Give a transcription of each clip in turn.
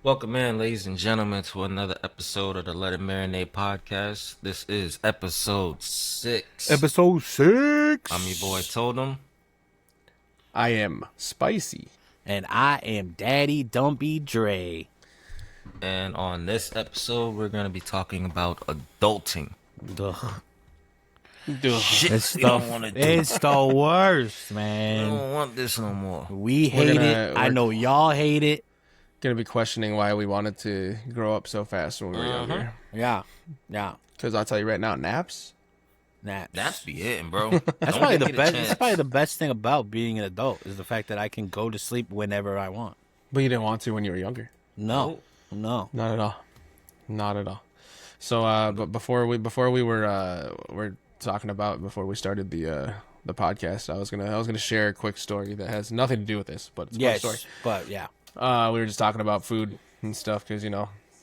Welcome in, ladies and gentlemen, to another episode of the Let It Marinate podcast. This is episode 6. Episode 6. I'm your boy Toldem. I am Spicy. And I am Daddy Dumpy Drey. And on this episode, we're going to be talking about adulting. Shit, It's we don't want to do. it's the worst, I man. don't want this no more. We hate it. I know y'all hate it. Gonna be questioning why we wanted to grow up so fast when we were younger. Yeah. Because I'll tell you right now, naps. Naps. That's be hitting, bro. That's Don't probably give the me best. chance. That's probably the best thing about being an adult is the fact that I can go to sleep whenever I want. But you didn't want to when you were younger. No. Not at all. Not at all. So, but before we were talking about before we started the podcast, I was gonna share a quick story that has nothing to do with this, but it's a Yes, story. but yeah. We were just talking about food and stuff because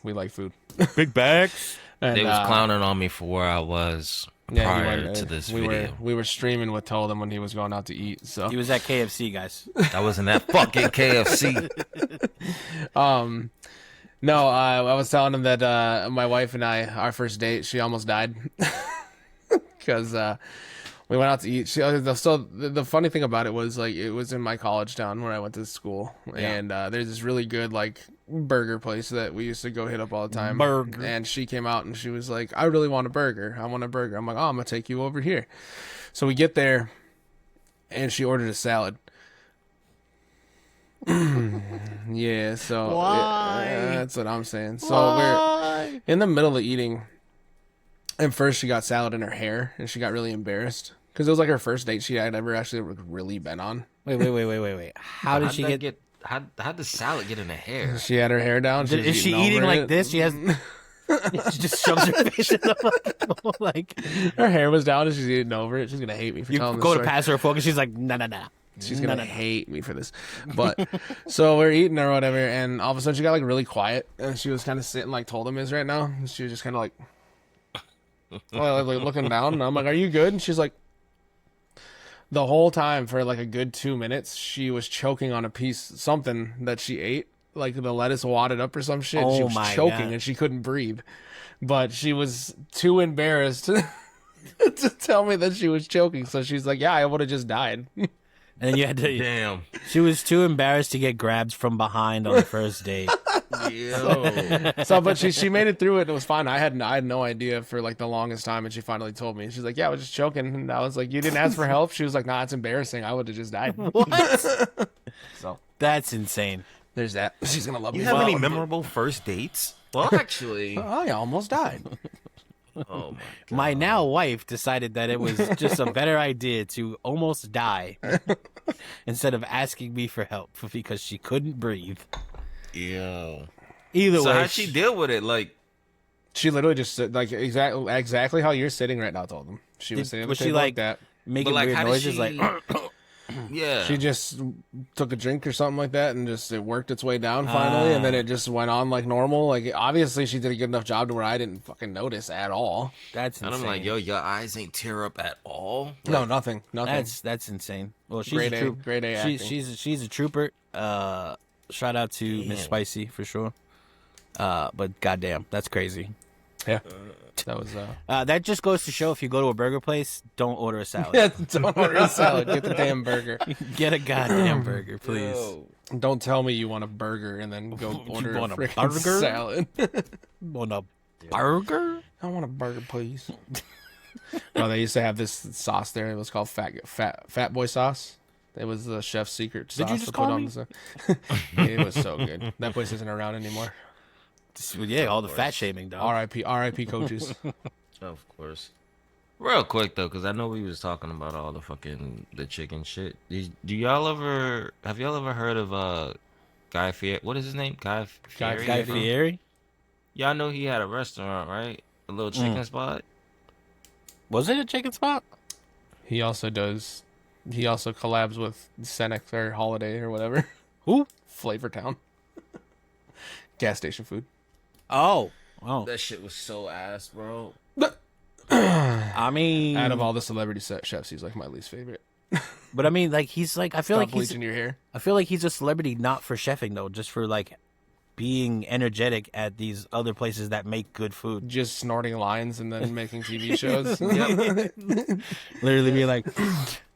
we like food. Big bags. And, They was clowning on me for where I was prior to this video. We were streaming with Toldem when he was going out to eat. So He was at KFC, guys. I was in that fucking KFC. no, I was telling him that my wife and I, our first date, she almost died because we went out to eat. So the funny thing about it was like it was in my college town where I went to school, and there's this really good like burger place that we used to go hit up all the time. Burger. And she came out and she was like, "I really want a burger. I want a burger." I'm like, "Oh, I'm gonna take you over here." So we get there, and she ordered a salad. Yeah, so Why? that's what I'm saying. So Why? we're in the middle of eating, and first she got salad in her hair, and she got really embarrassed because it was like her first date she had ever actually really been on. Wait. How did she How'd that get? how'd the salad get in the hair? She had her hair down. Was Is she eating eating over like it. this? She has. She just shoves her face in the fucking bowl, like Her hair was down, and she's eating over it. She's gonna hate me for you telling go this to story. pass her a fork, and she's like, nah. She's gonna hate me for this. But so we're eating or whatever, and all of a sudden she got like really quiet, and she was kind of sitting like Toldem is right now. And she was just kind of like looking down, and I'm like, "Are you good?" And she's like, the whole time for like a good 2 minutes, she was choking on a piece something that she ate, like the lettuce wadded up or some shit. She Oh was my choking God. and she couldn't breathe, but she was too embarrassed to tell me that she was choking. So she's like, "Yeah, I would have just died." And then you had to. Damn. She was too embarrassed to get grabbed from behind on the first date. Yo. So, but she made it through it. And it was fine. I had no idea for like the longest time, and she finally told me. She's like, "Yeah, I was just choking." And I was like, "You didn't ask for help?" She was like, "Nah, it's embarrassing. I would have just died." What? So That's insane. there's that. She's gonna love You me. have Well, any memorable first dates? Well, actually, I almost died. oh my God. My now wife decided that it was just a better idea to almost die instead of asking me for help because she couldn't breathe. Yo. Either So way, how'd she deal with it? Like, She literally just said, like exactly how you're sitting right now. Told them she was sitting at the was she table like that. making but like, weird how did noises, she? like Yeah. She just took a drink or something like that, and just it worked its way down finally, and then it just went on like normal. Like obviously, she did a good enough job to where I didn't fucking notice at all. that's and insane. I'm like, yo, your eyes ain't tear up at all. No, nothing. That's insane. Well, she's Grade a A, trooper. grade A acting. She's a trooper. Shout out to Miss Damn. Spicy for sure. But goddamn, that's crazy. Yeah, that was. That just goes to show if you go to a burger place, don't order a salad. Yeah, don't order a salad. Get the damn burger. Get a goddamn burger, please. Yo. Don't tell me you want a burger and then go order a want a freaking burger? salad. Want a burger? I want a burger, please. No, they used to have this sauce there. It was called Fat Boy sauce. It was the chef's secret sauce. Did you just to call put me? on the It was so good. That place isn't around anymore. Yeah, all the fat shaming, dog. R.I.P. coaches. Of course. Real quick though, because I know we was talking about all the chicken shit. Do y'all ever have y'all ever heard of Guy Fieri? What is his name? Guy Fieri. Guy Fieri? Y'all know he had a restaurant, right? A little chicken spot. Was it a chicken spot? He also collabs with Senex or Holiday or whatever. Who? Flavortown. Gas station food. Oh. That shit was so ass, bro. I mean, Out of all the celebrity chefs, he's like my least favorite. but I mean, like he's like, I feel Stop like he's bleaching your hair. I feel like he's a celebrity not for chefing though, just for like being energetic at these other places that make good food. Just snorting lines and then making TV shows. Literally be like,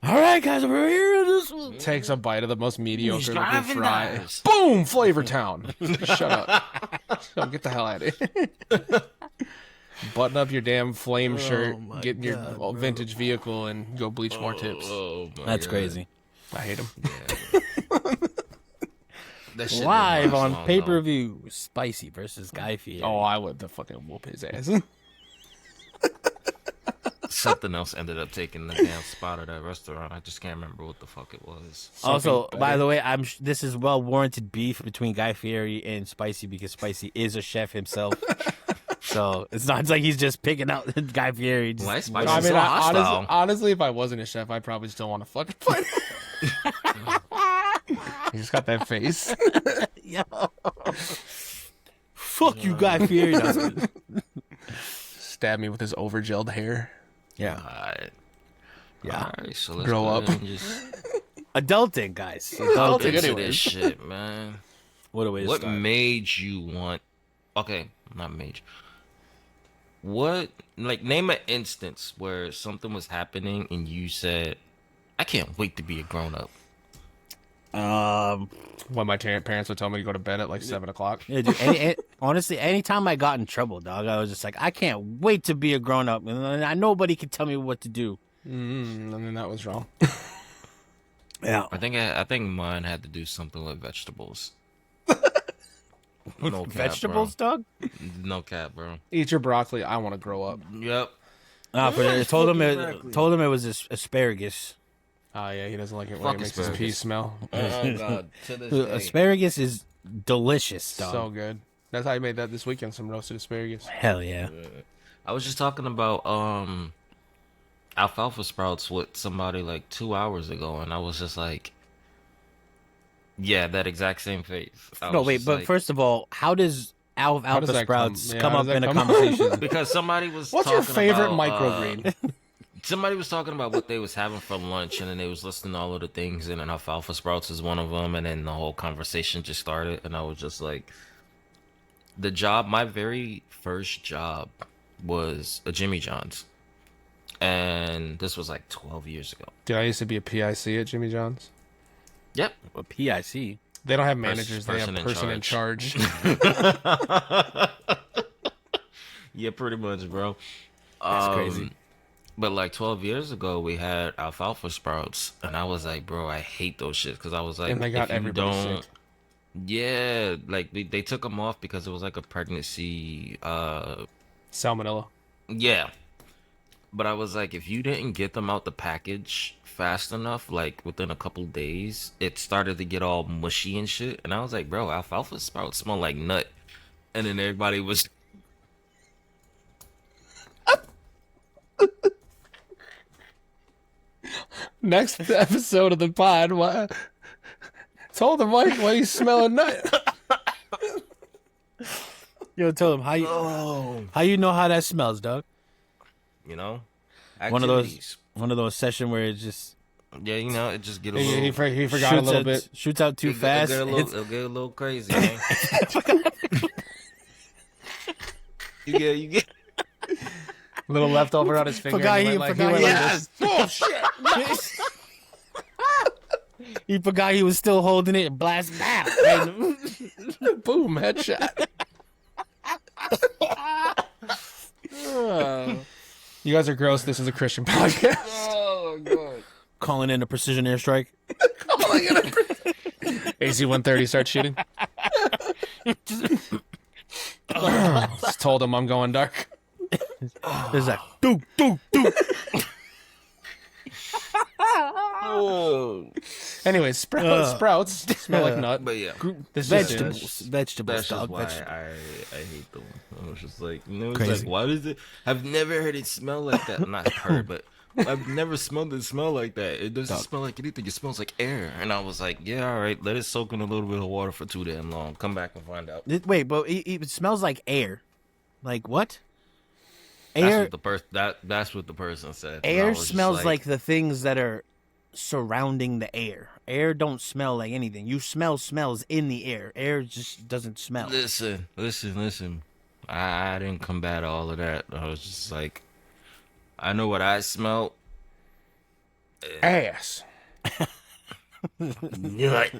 all right, guys, we're here. This one. Takes a bite of the most mediocre looking driving fry. dives. Boom! Flavor Town. Shut up. Shut up. Get the hell out of here. Button up your damn flame shirt, my get in your God, vintage vehicle, and go bleach more tips. Oh, my That's God. crazy. I hate him. That shit Live didn't last on long, pay per view, Spicy versus Guy Fieri. Oh, I would fucking whoop his ass. though. Something else ended up taking the damn spot at that restaurant. I just can't remember what the fuck it was. Also, Something by better. the way, this is well warranted beef between Guy Fieri and Spicy because Spicy is a chef himself. So it's not like he's just picking out Guy Fieri. Just, Why Spicy? I It's mean, so hostile. honestly, if I wasn't a chef, I'd probably still want to fucking fight. He just got that face. Yo. Fuck you, Guy Fieri. Stab me with his overgelled hair. Yeah. Alright. Yeah. Alright, so let's Grow go up. ahead and just Adulting, guys. Adulting. Adulting. into anyways. this shit, man. What a way to What start. made you want? Okay, not made. What, like, name an instance where something was happening and you said, "I can't wait to be a grown up." When my parents would tell me to go to bed at like 7 o'clock. Yeah, dude, honestly, anytime I got in trouble, dog, I was just like, I can't wait to be a grown up, and nobody can tell me what to do. And then that was wrong. Yeah, I think mine had to do something with vegetables. No cap, vegetables, dog. bro. No cap, bro. Eat your broccoli. I want to grow up. Yep. Told him it was asparagus. Oh, yeah, he doesn't like it when Fuck it makes his asparagus. pee smell. Oh god. To this Asparagus is delicious, dog. So good. That's how I made that this weekend, some roasted asparagus. Hell yeah. I was just talking about alfalfa sprouts with somebody like 2 hours ago, and I was just like, yeah, that exact same face. I No, was wait, just but like- first of all, how does does alfalfa that sprouts come- yeah, come how up does in a that come- conversation? because somebody was What's your talking favorite about, microgreen? Somebody was talking about what they was having for lunch, and then they was listing all of the things, and then alfalfa sprouts is one of them, and then the whole conversation just started, and I was just like, my very first job was a Jimmy John's, and this was like 12 years ago. Dude, I used to be a PIC at Jimmy John's. Yep. A PIC. They don't have managers. They have person in charge. Yeah, pretty much, bro. That's crazy. But like 12 years ago, we had alfalfa sprouts, and I was like, bro, I hate those shit because I was like, And they got if you everybody don't, sick. yeah, like they took them off because it was like a pregnancy. Salmonella. Yeah, but I was like, if you didn't get them out the package fast enough, like within a couple days, it started to get all mushy and shit, and I was like, bro, alfalfa sprouts smell like nut, and then everybody was. Next episode of the pod, told him why you smelling nut. Yo, tell him how you know how that smells, dog. You know, One of activities. those sessions where it just Yeah, you know, it just get a He, little. he forgot a little bit. shoots out too fast. It'll get a little crazy, man. you get. A little leftover on his finger. Forgot and he went forgot like he this. Oh shit! He forgot he was still holding it and blast out. Boom! Headshot. You guys are gross. This is a Christian podcast. Oh god. Calling in a precision airstrike. AC-130 start shooting. Just told him I'm going dark. There's like do. Anyways, sprouts smell like nut. But yeah, This Vegetables, Is, vegetables, that's just dog. why Vegetables. I hate them. I was just like, you know, it's Crazy. like, why does it? I've never heard it smell like that. Not heard, but I've never smelled it smell like that. It doesn't smell like anything. It smells like air. And I was like, yeah, all right, let it soak in a little bit of water for too damn long. Come back and find out. Wait, but it smells like air. Like what? That's Air. what the that's what the person said. And I Air was just smells like the things that are surrounding the air. Air don't smell like anything. You smell smells in the air. Air just doesn't smell. Listen. I didn't combat all of that. I was just like, I know what I smell. Ass. Nut.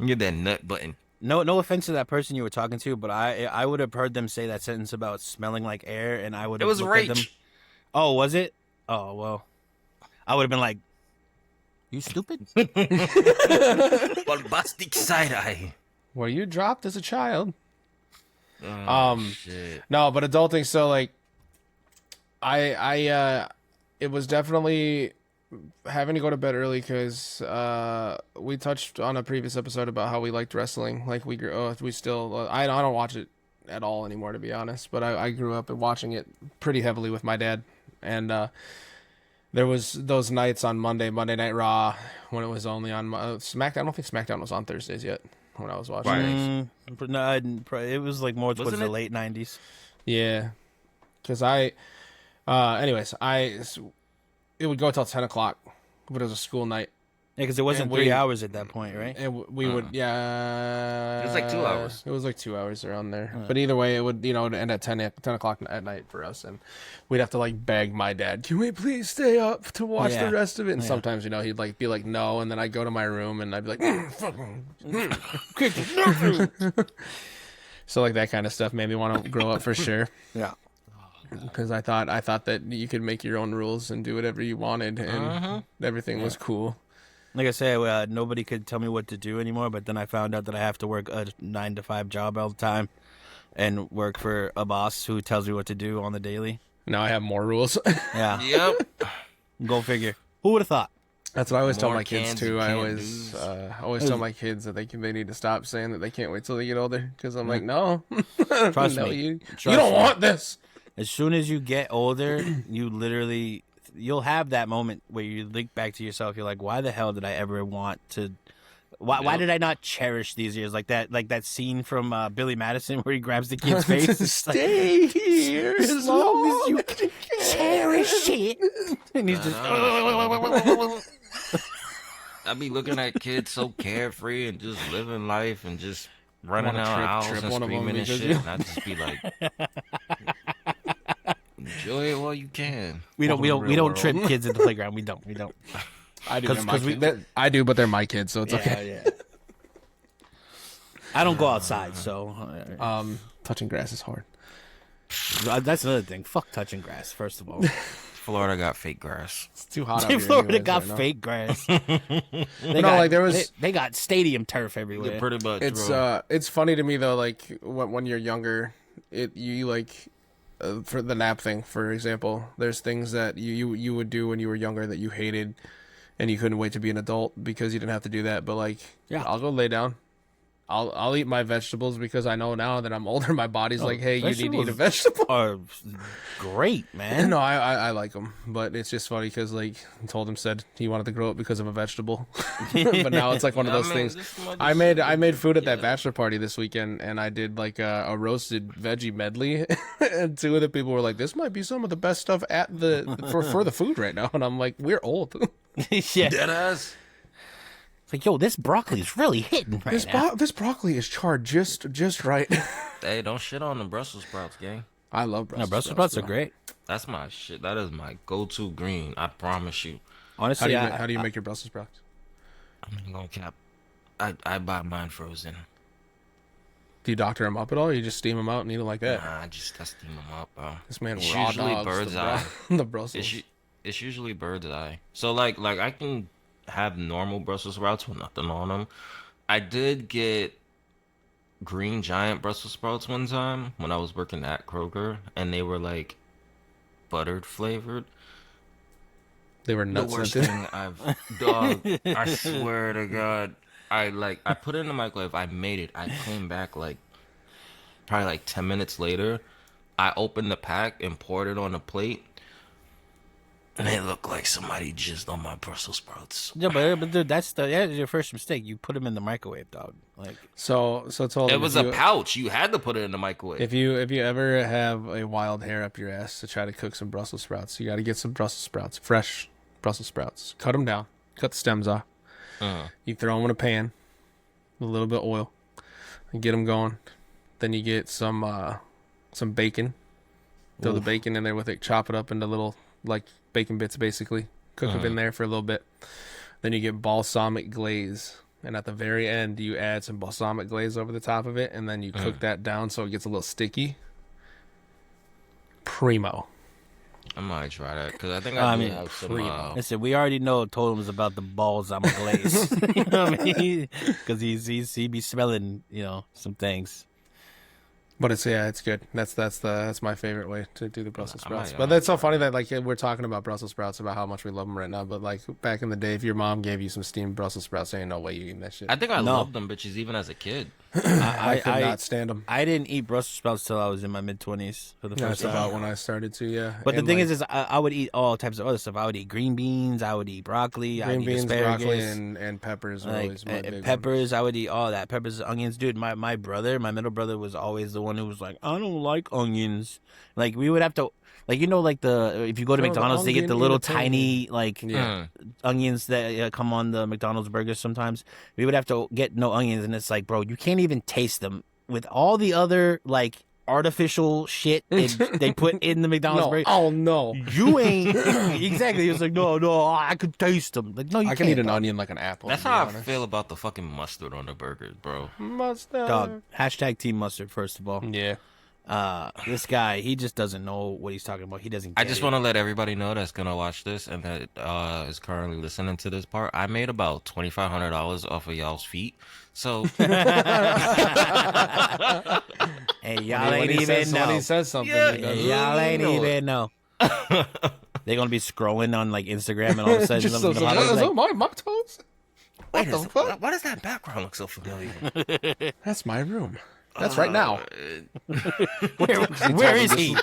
Get that nut button. No offense to that person you were talking to, but I would have heard them say that sentence about smelling like air, and I would have It was looked at them. Rach. Oh, was it? Oh well, I would have been like, "You stupid." Bombastic side eye. Were you dropped as a child? Oh, shit. No, but adulting. So like, it was definitely having to go to bed early because we touched on a previous episode about how we liked wrestling. Like we still I don't watch it at all anymore, to be honest. But I grew up watching it pretty heavily with my dad, and there was those nights on Monday Night Raw, when it was only on SmackDown. I don't think SmackDown was on Thursdays yet when I was watching. No, it was like more towards the late '90s. Yeah, because it would go till 10 o'clock, but it was a school night. Yeah, because it wasn't 3 hours at that point, right? And we would, It was like 2 hours. It was like 2 hours around there. But either way, it would, end at 10 o'clock at night for us. And we'd have to like beg my dad, can we please stay up to watch the rest of it? And sometimes, he'd like be like, no. And then I'd go to my room and I'd be like, so like that kind of stuff made me want to grow up for sure. Yeah. Because I thought that you could make your own rules and do whatever you wanted, and everything was cool. Like I said, nobody could tell me what to do anymore. But then I found out that I have to work a 9 to 5 job all the time, and work for a boss who tells me what to do on the daily. Now I have more rules. Yeah. Yep. Go figure. Who would have thought? That's what I always tell More my kids cans too. you I can't always tell my kids that they need to stop saying that they can't wait till they get older. Because I'm like, no, Trust no, me. you Trust don't me. want this. As soon as you get older, you'll have that moment where you think back to yourself. You're like, why the hell did I ever want to? Why did I not cherish these years? Like that scene from Billy Madison where he grabs the kid's face. It's like, Stay here as long as you can cherish it. And he's just. I'd be looking at kids so carefree and just living life and just running Wanna out trip house and one of them screaming and because shit. you- And I'd just be like, enjoy it while you can. We Welcome to the don't real trip world. kids at the playground. We don't. I do. 'Cause I do, but they're my kids, so it's okay. Yeah. I don't go outside, so Touching grass is hard. that's another thing. Fuck touching grass. First of all, Florida got fake grass. It's too hot out here. Florida anyways got right now. fake grass. They got stadium turf everywhere. Yeah, pretty much. It's funny to me though, like when you're younger, you like for the nap thing, for example. There's things that you would do when you were younger that you hated, and you couldn't wait to be an adult because you didn't have to do that. But like, I'll go lay down. I'll eat my vegetables because I know now that I'm older, my body's like, hey, you need to eat a vegetable. Are great, man. No, I like them, but it's just funny because like Toldem said he wanted to grow up because of a vegetable, but now it's like one of those things. I made food at that bachelor party this weekend, and I did like a roasted veggie medley, and 2 of the people were like, "This might be some of the best stuff at for the food right now," and I'm like, "We're old." Yeah. Deadass. It's like, yo, this broccoli's really hitting right now. This broccoli is charred just right. Hey, don't shit on the Brussels sprouts, gang. I love Brussels, Brussels sprouts are great. That's my shit. That is my go-to green. I promise you. Honestly, How do you make your Brussels sprouts? I'm not gonna cap. I buy mine frozen. Do you doctor them up at all? Or you just steam them out and eat them like that? Nah, I steam them up, bro. This man It's raw usually dogs bird's eye. the Brussels. It's usually bird's eye. So like I can have normal Brussels sprouts with nothing on them. I did get green giant Brussels sprouts one time when I was working at Kroger, and they were like buttered flavored. They were The nuts. worst Scented. thing dog. I swear to God, I put it in the microwave. I made it. I came back like probably like 10 minutes later. I opened the pack and poured it on a plate. And it looked like somebody jizzed on my Brussels sprouts. Yeah, but dude, that's your first mistake. You put them in the microwave, dog. Like, So Toldem, It was a pouch. You had to put it in the microwave. If you ever have a wild hair up your ass to try to cook some Brussels sprouts, you got to get some Brussels sprouts, fresh Brussels sprouts. Cut them down, cut the stems off. Uh, You throw them in a pan with a little bit of oil and get them going. Then you get some bacon. Throw the bacon in there with it. Chop it up into little like bacon bits, basically. Cook them in there for a little bit. Then you get balsamic glaze, and at the very end, you add some balsamic glaze over the top of it, and then you cook that down so it gets a little sticky. Primo. I might try that because I think I I do mean, have some. Listen, we already know Toldem's about the balls I'm a glaze. You know what I mean? Because he be smelling, some things. But it's good. That's my favorite way to do the Brussels I might- sprouts. I But might that's so funny that like we're talking about Brussels sprouts, about how much we love them right now. But like back in the day, if your mom gave you some steamed Brussels sprouts, there ain't no way you eating that shit. I think I No. loved them bitches even as a kid. I could not stand them. I didn't eat Brussels sprouts till I was in my mid-20s for the first That's about time. when I started to, yeah. But the And, thing like, is I would eat all types of other stuff. I would eat green beans. I would eat broccoli. I green would eat beans, asparagus. broccoli, and peppers are Like always my big peppers, I would eat all that. Peppers, onions, dude. My middle brother was always the one who was like, I don't like onions. Like we would have to, like like if you go to Throw the McDonald's, they get onion the in little the pan. tiny like Yeah. onions that come on the McDonald's burgers. Sometimes we would have to get no onions, and it's like, bro, you can't even taste them with all the other like artificial shit they put in the McDonald's No. burger. Oh no. You ain't exactly. He was like, no, I could taste them. Like, no, you I can't. can eat an dog. onion like an apple. That's to be how I honest. feel about the fucking mustard on the burgers, bro. Mustard. Dog. Hashtag Team Mustard. First of all, Yeah. this guy, he just doesn't know what he's talking about. He doesn't. I get just it. want to let everybody know that's gonna watch this and that is currently listening to this part. I made about $2,500 off of y'all's feet. So Hey, y'all When ain't he even says, when know. he says something, Yeah, he does. Hey, y'all ain't know it. even know. They're gonna be scrolling on like Instagram and all of a sudden Just something so- about it, oh, like, my toes. wait, the fuck? why does that background look so familiar? That's my room. That's right now. where is he?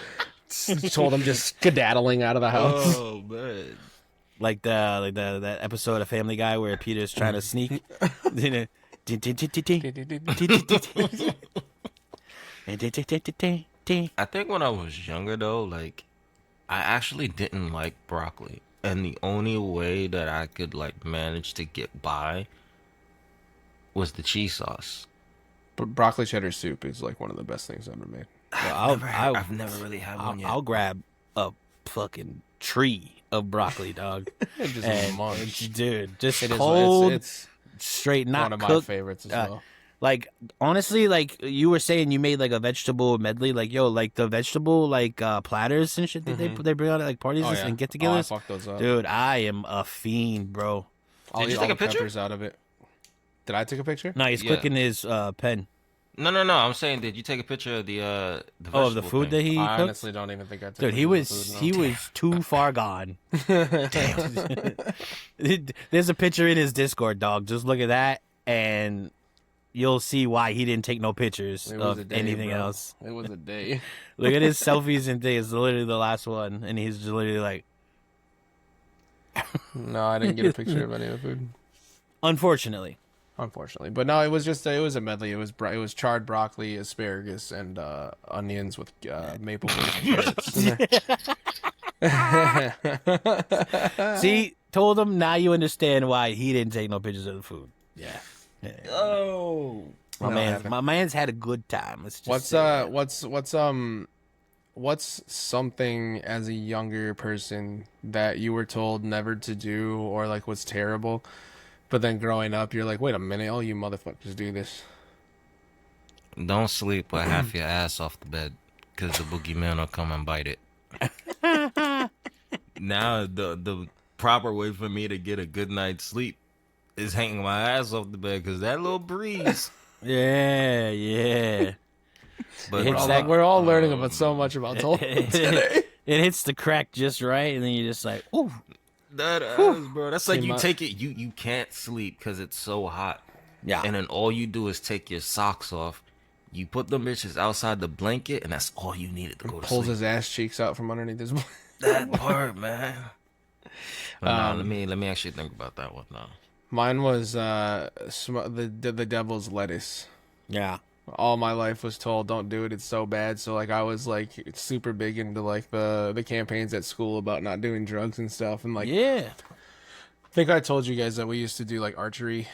Told him just skedaddling out of the house. Oh man. Like that episode of Family Guy where Peter's trying to sneak. I think when I was younger though, like I actually didn't like broccoli. And the only way that I could like manage to get by was the cheese sauce. But broccoli cheddar soup is like one of the best things ever made. I've never really had one yet. I'll grab a fucking tree of broccoli, dog. Just And, munch. dude, just It is. cold, It's straight, not one of my cooked. favorites as well. Like honestly, like you were saying, you made like a vegetable medley. Like yo, like the vegetable like platters and shit that they bring out at like parties Oh, yeah. and I get-togethers. fuck those up. Dude, I am a fiend, bro. I'll Did you eat take all a the picture? peppers out of it. Did I take a picture? No, he's Yeah. clicking his pen. No. I'm saying, did you take a picture of the Oh, of the vegetable food thing? that he I cooked. honestly don't even think I took. Dude, he was too far gone. There's a picture in his Discord, dog. Just look at that, and you'll see why he didn't take no pictures It was of a day, anything bro. else. It was a day. Look at his selfies and things. It's literally the last one, and he's just literally like, No, I didn't get a picture of any of the food, unfortunately. unfortunately. But no, it was a medley. It was charred broccoli, asparagus, and onions with maple carrots. See, told him. Now you understand why he didn't take no pictures of the food. Yeah. Oh. My No, I man's haven't. my man's had a good time. Let's just say that. What's something as a younger person that you were told never to do or like was terrible, but then growing up you're like, wait a minute, all you motherfuckers do this. Don't sleep with half your ass off the bed, because the boogeyman will come and bite it. Now the proper way for me to get a good night's sleep is hanging my ass off the bed, because that little breeze. Yeah. But It's We're all, we're all learning about so much about Toldem today. It hits the crack just right, and then you're just like, ooh. that ass, bro. That's like See, you my- take it. You can't sleep because it's so hot. Yeah. And then all you do is take your socks off. You put them bitches outside the blanket, and that's all you needed to go to Pulls sleep. his ass cheeks out from underneath his. That part, man. But nah, let me actually think about that one now. Mine was the devil's lettuce. Yeah. All my life was told don't do it, it's so bad. So like I was like super big into like the campaigns at school about not doing drugs and stuff, and like Yeah. think I told you guys that we used to do like archery.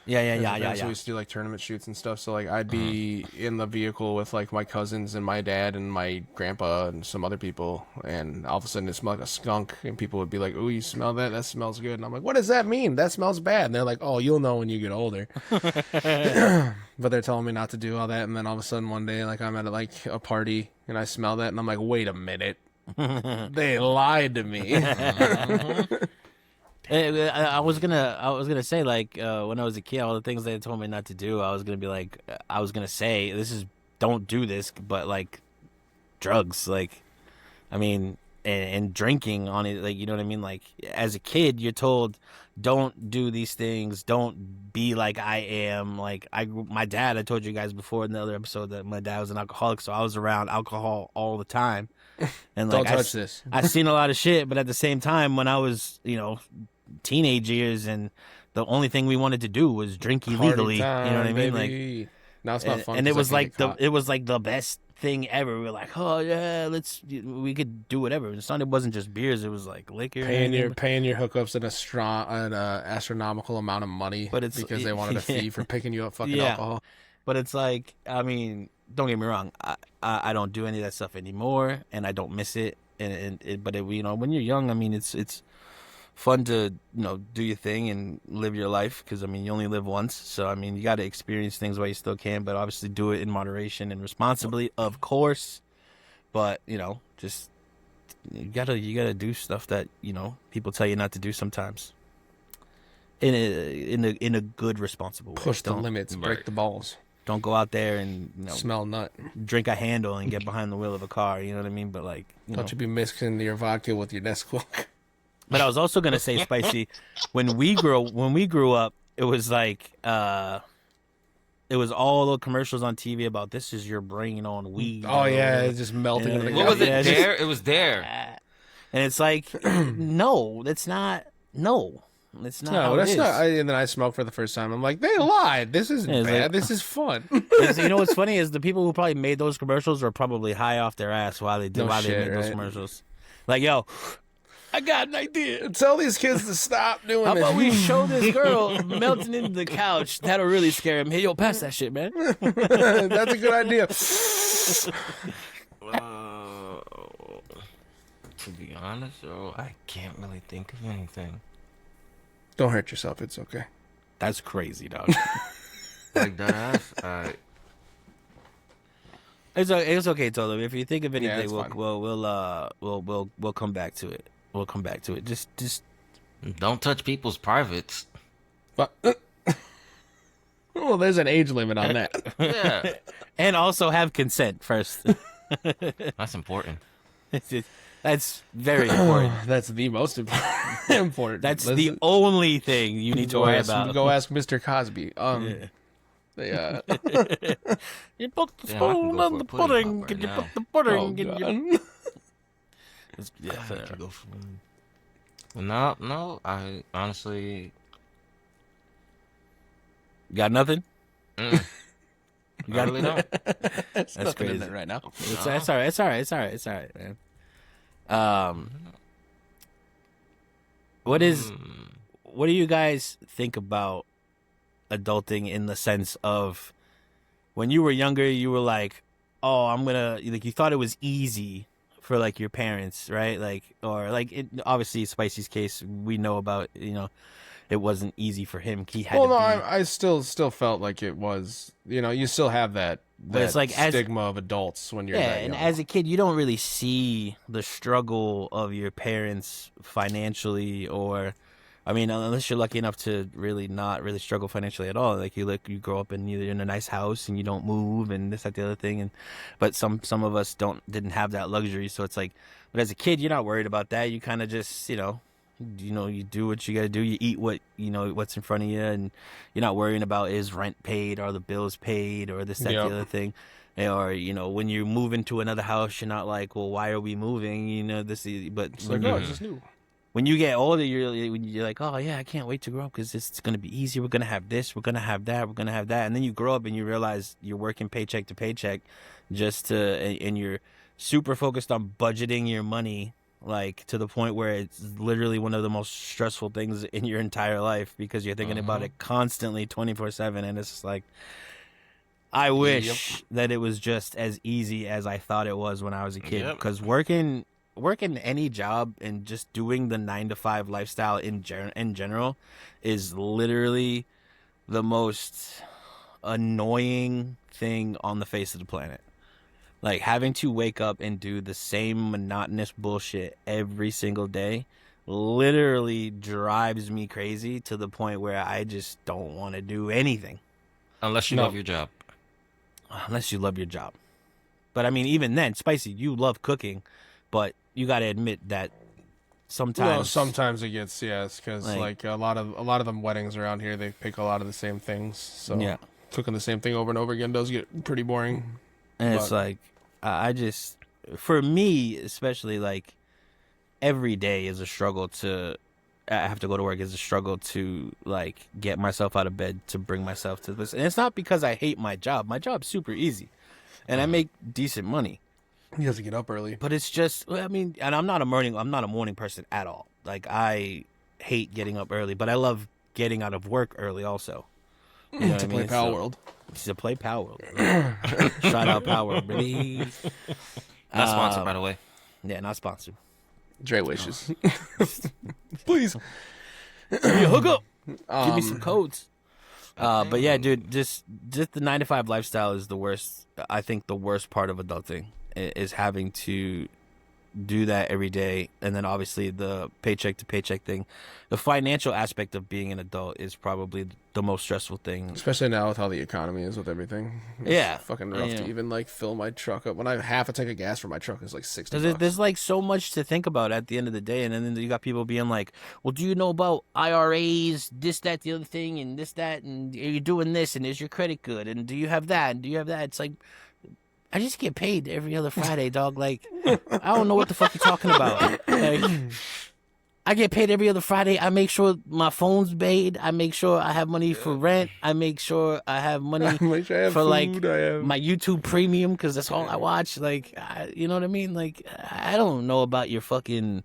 Yeah. We used to do like tournament shoots and stuff. So like I'd be in the vehicle with like my cousins and my dad and my grandpa and some other people, and all of a sudden it smelled like a skunk, and people would be like, "Ooh, you smell that? That smells good." And I'm like, "What does that mean? That smells bad." And they're like, "Oh, you'll know when you get older." But they're telling me not to do all that, and then all of a sudden one day, like I'm at like a party and I smell that, and I'm like, "Wait a minute." They lied to me. I was gonna say like when I was a kid, all the things they told me not to do, I was gonna say don't do this, but like drugs, like I mean, and drinking on it, like you know what I mean. Like as a kid, you're told don't do these things, don't be like I am. Like my dad, I told you guys before in the other episode that my dad was an alcoholic, so I was around alcohol all the time. And like Don't touch this. I've seen a lot of shit, but at the same time, when I was teenage years, and the only thing we wanted to do was drink illegally. Time, you know what I mean? baby. Like now it's not fun. And it 'cause I was can't get caught. it was like the best thing ever. We were like, oh yeah, we could do whatever. It wasn't just beers; it was like liquor. paying your hookups an astronomical amount of money, But it's because they wanted a fee for picking you up fucking Yeah. alcohol. But it's like, I mean, don't get me wrong. I don't do any of that stuff anymore, and I don't miss it. But when you're young, I mean, it's fun to do your thing and live your life, because I mean you only live once, so I mean you got to experience things while you still can, but obviously do it in moderation and responsibly, of course. But just you gotta do stuff that people tell you not to do sometimes, in a good, responsible way. Push the limits, break Right. the balls, Don't go out there and smell nut. drink a handle and get behind the wheel of a car. You know what I mean? But like, Don't you be mixing your vodka with your Nesquik. But I was also gonna say, Spicy, when we grew up, it was like it was all the commercials on TV about this is your brain on weed. Oh yeah, it's just melting into the What was it? Yeah, Dare? It was Dare. And it's like, no, that's not. No, it's not. No, how that's it is. not. And then I smoked for the first time. I'm like, they lied. This isn't Yeah, it's bad. like- This is fun. You know what's funny is the people who probably made those commercials were probably high off their ass while they No they shit, made those right? commercials. Like, yo, I got an idea. Tell these kids to stop doing How this. about we show this girl melting into the couch? That'll really scare him. Hey, yo, pass that shit, man. That's a good idea. To be honest, though, I can't really think of anything. Don't hurt yourself. It's okay. That's crazy, dog. Like that ass. It's okay, Toldem. If you think of anything, it's fine. we'll come back to it. We'll come back to it. Just Don't touch people's privates. But well, there's an age limit on that. Yeah, and also have consent first. that's important. That's very important. That's the most important. That's Let's- the only thing you need to go worry ask, about. Go ask Mr. Cosby. Yeah. They, You put the Damn, I can spoon go on for the a pudding pudding. pop Can right you now. put the pudding? oh, in your... God. Yeah, I fair. could go for no. I honestly, Got nothing. mm, You I got really don't. That's nothing in crazy. there right now. It's all right. It's all right. It's all right. It's all right, man. What do you guys think about adulting, in the sense of when you were younger, you were like, oh, I'm gonna, like, you thought it was easy for like your parents, right? Like, or like obviously Spicy's case, we know about, it wasn't easy for him. He had Well, to no, be, I still felt like it was. You still have that it's like stigma of adults when you're yeah, that and young. as a kid, you don't really see the struggle of your parents financially, or, I mean, unless you're lucky enough to really not really struggle financially at all. Like you grow up in either in a nice house and you don't move and this, that, the other thing, but some of us didn't have that luxury. So it's like, but as a kid, you're not worried about that. You kind of just you do what you got to do. You eat what's in front of you, and you're not worrying about is rent paid, or the bills paid, or this, that, Yep. the other thing. Or when you move into another house, you're not like, well, why are we moving? But It's like, oh, it's just new. when you get older, you're like, oh yeah, I can't wait to grow up because it's gonna be easy. We're gonna have this, we're gonna have that, we're gonna have that, and then you grow up and you realize you're working paycheck to paycheck, and you're super focused on budgeting your money like to the point where it's literally one of the most stressful things in your entire life because you're thinking about it constantly 24/7, and it's just like I wish that it was just as easy as I thought it was when I was a kid. Because working any job and just doing the 9 to 5 lifestyle in general is literally the most annoying thing on the face of the planet. Like having to wake up and do the same monotonous bullshit every single day literally drives me crazy to the point where I just don't want to do anything. Unless you love your job. Unless you love your job. But I mean, even then, Spicy, you love cooking, but you got to admit that sometimes it gets because like a lot of them weddings around here, they pick a lot of the same things. So cooking the same thing over and over again does get pretty boring. And it's like I just, for me especially, like every day is a struggle to. I have to go to work is a struggle to like get myself out of bed to bring myself to this. And it's not because I hate my job. My job's super easy and I make decent money. He has to get up early. But it's just, I mean, and I'm not a morning person at all. Like I hate getting up early, but I love getting out of work early also. You know to play Power World. To play Power World. Shout out Power World, baby. Not sponsored, by the way. Yeah, not sponsored. Drey wishes. Please. Give me a hookup. Give me some codes. But yeah, dude, just the 9 to 5 lifestyle is the worst. I think the worst part of adulting is having to do that every day, and then obviously the paycheck to paycheck thing. The financial aspect of being an adult is probably the most stressful thing, especially now with how the economy is with everything. It's fucking rough to even like fill my truck up. When I have half a tank of gas for my truck is like $60. There's like so much to think about at the end of the day, and then you got people being like, well, do you know about IRAs, this, that, the other thing, and this, that, and are you doing this, and is your credit good, and do you have that, and do you have that? It's like, I just get paid every other Friday, dog. Like, I don't know what the fuck you're talking about. Like, I get paid every other Friday. I make sure my phone's paid. I make sure I have money for rent. I make sure I have money for like my YouTube Premium because that's all I watch. Like, you know what I mean? Like, I don't know about your fucking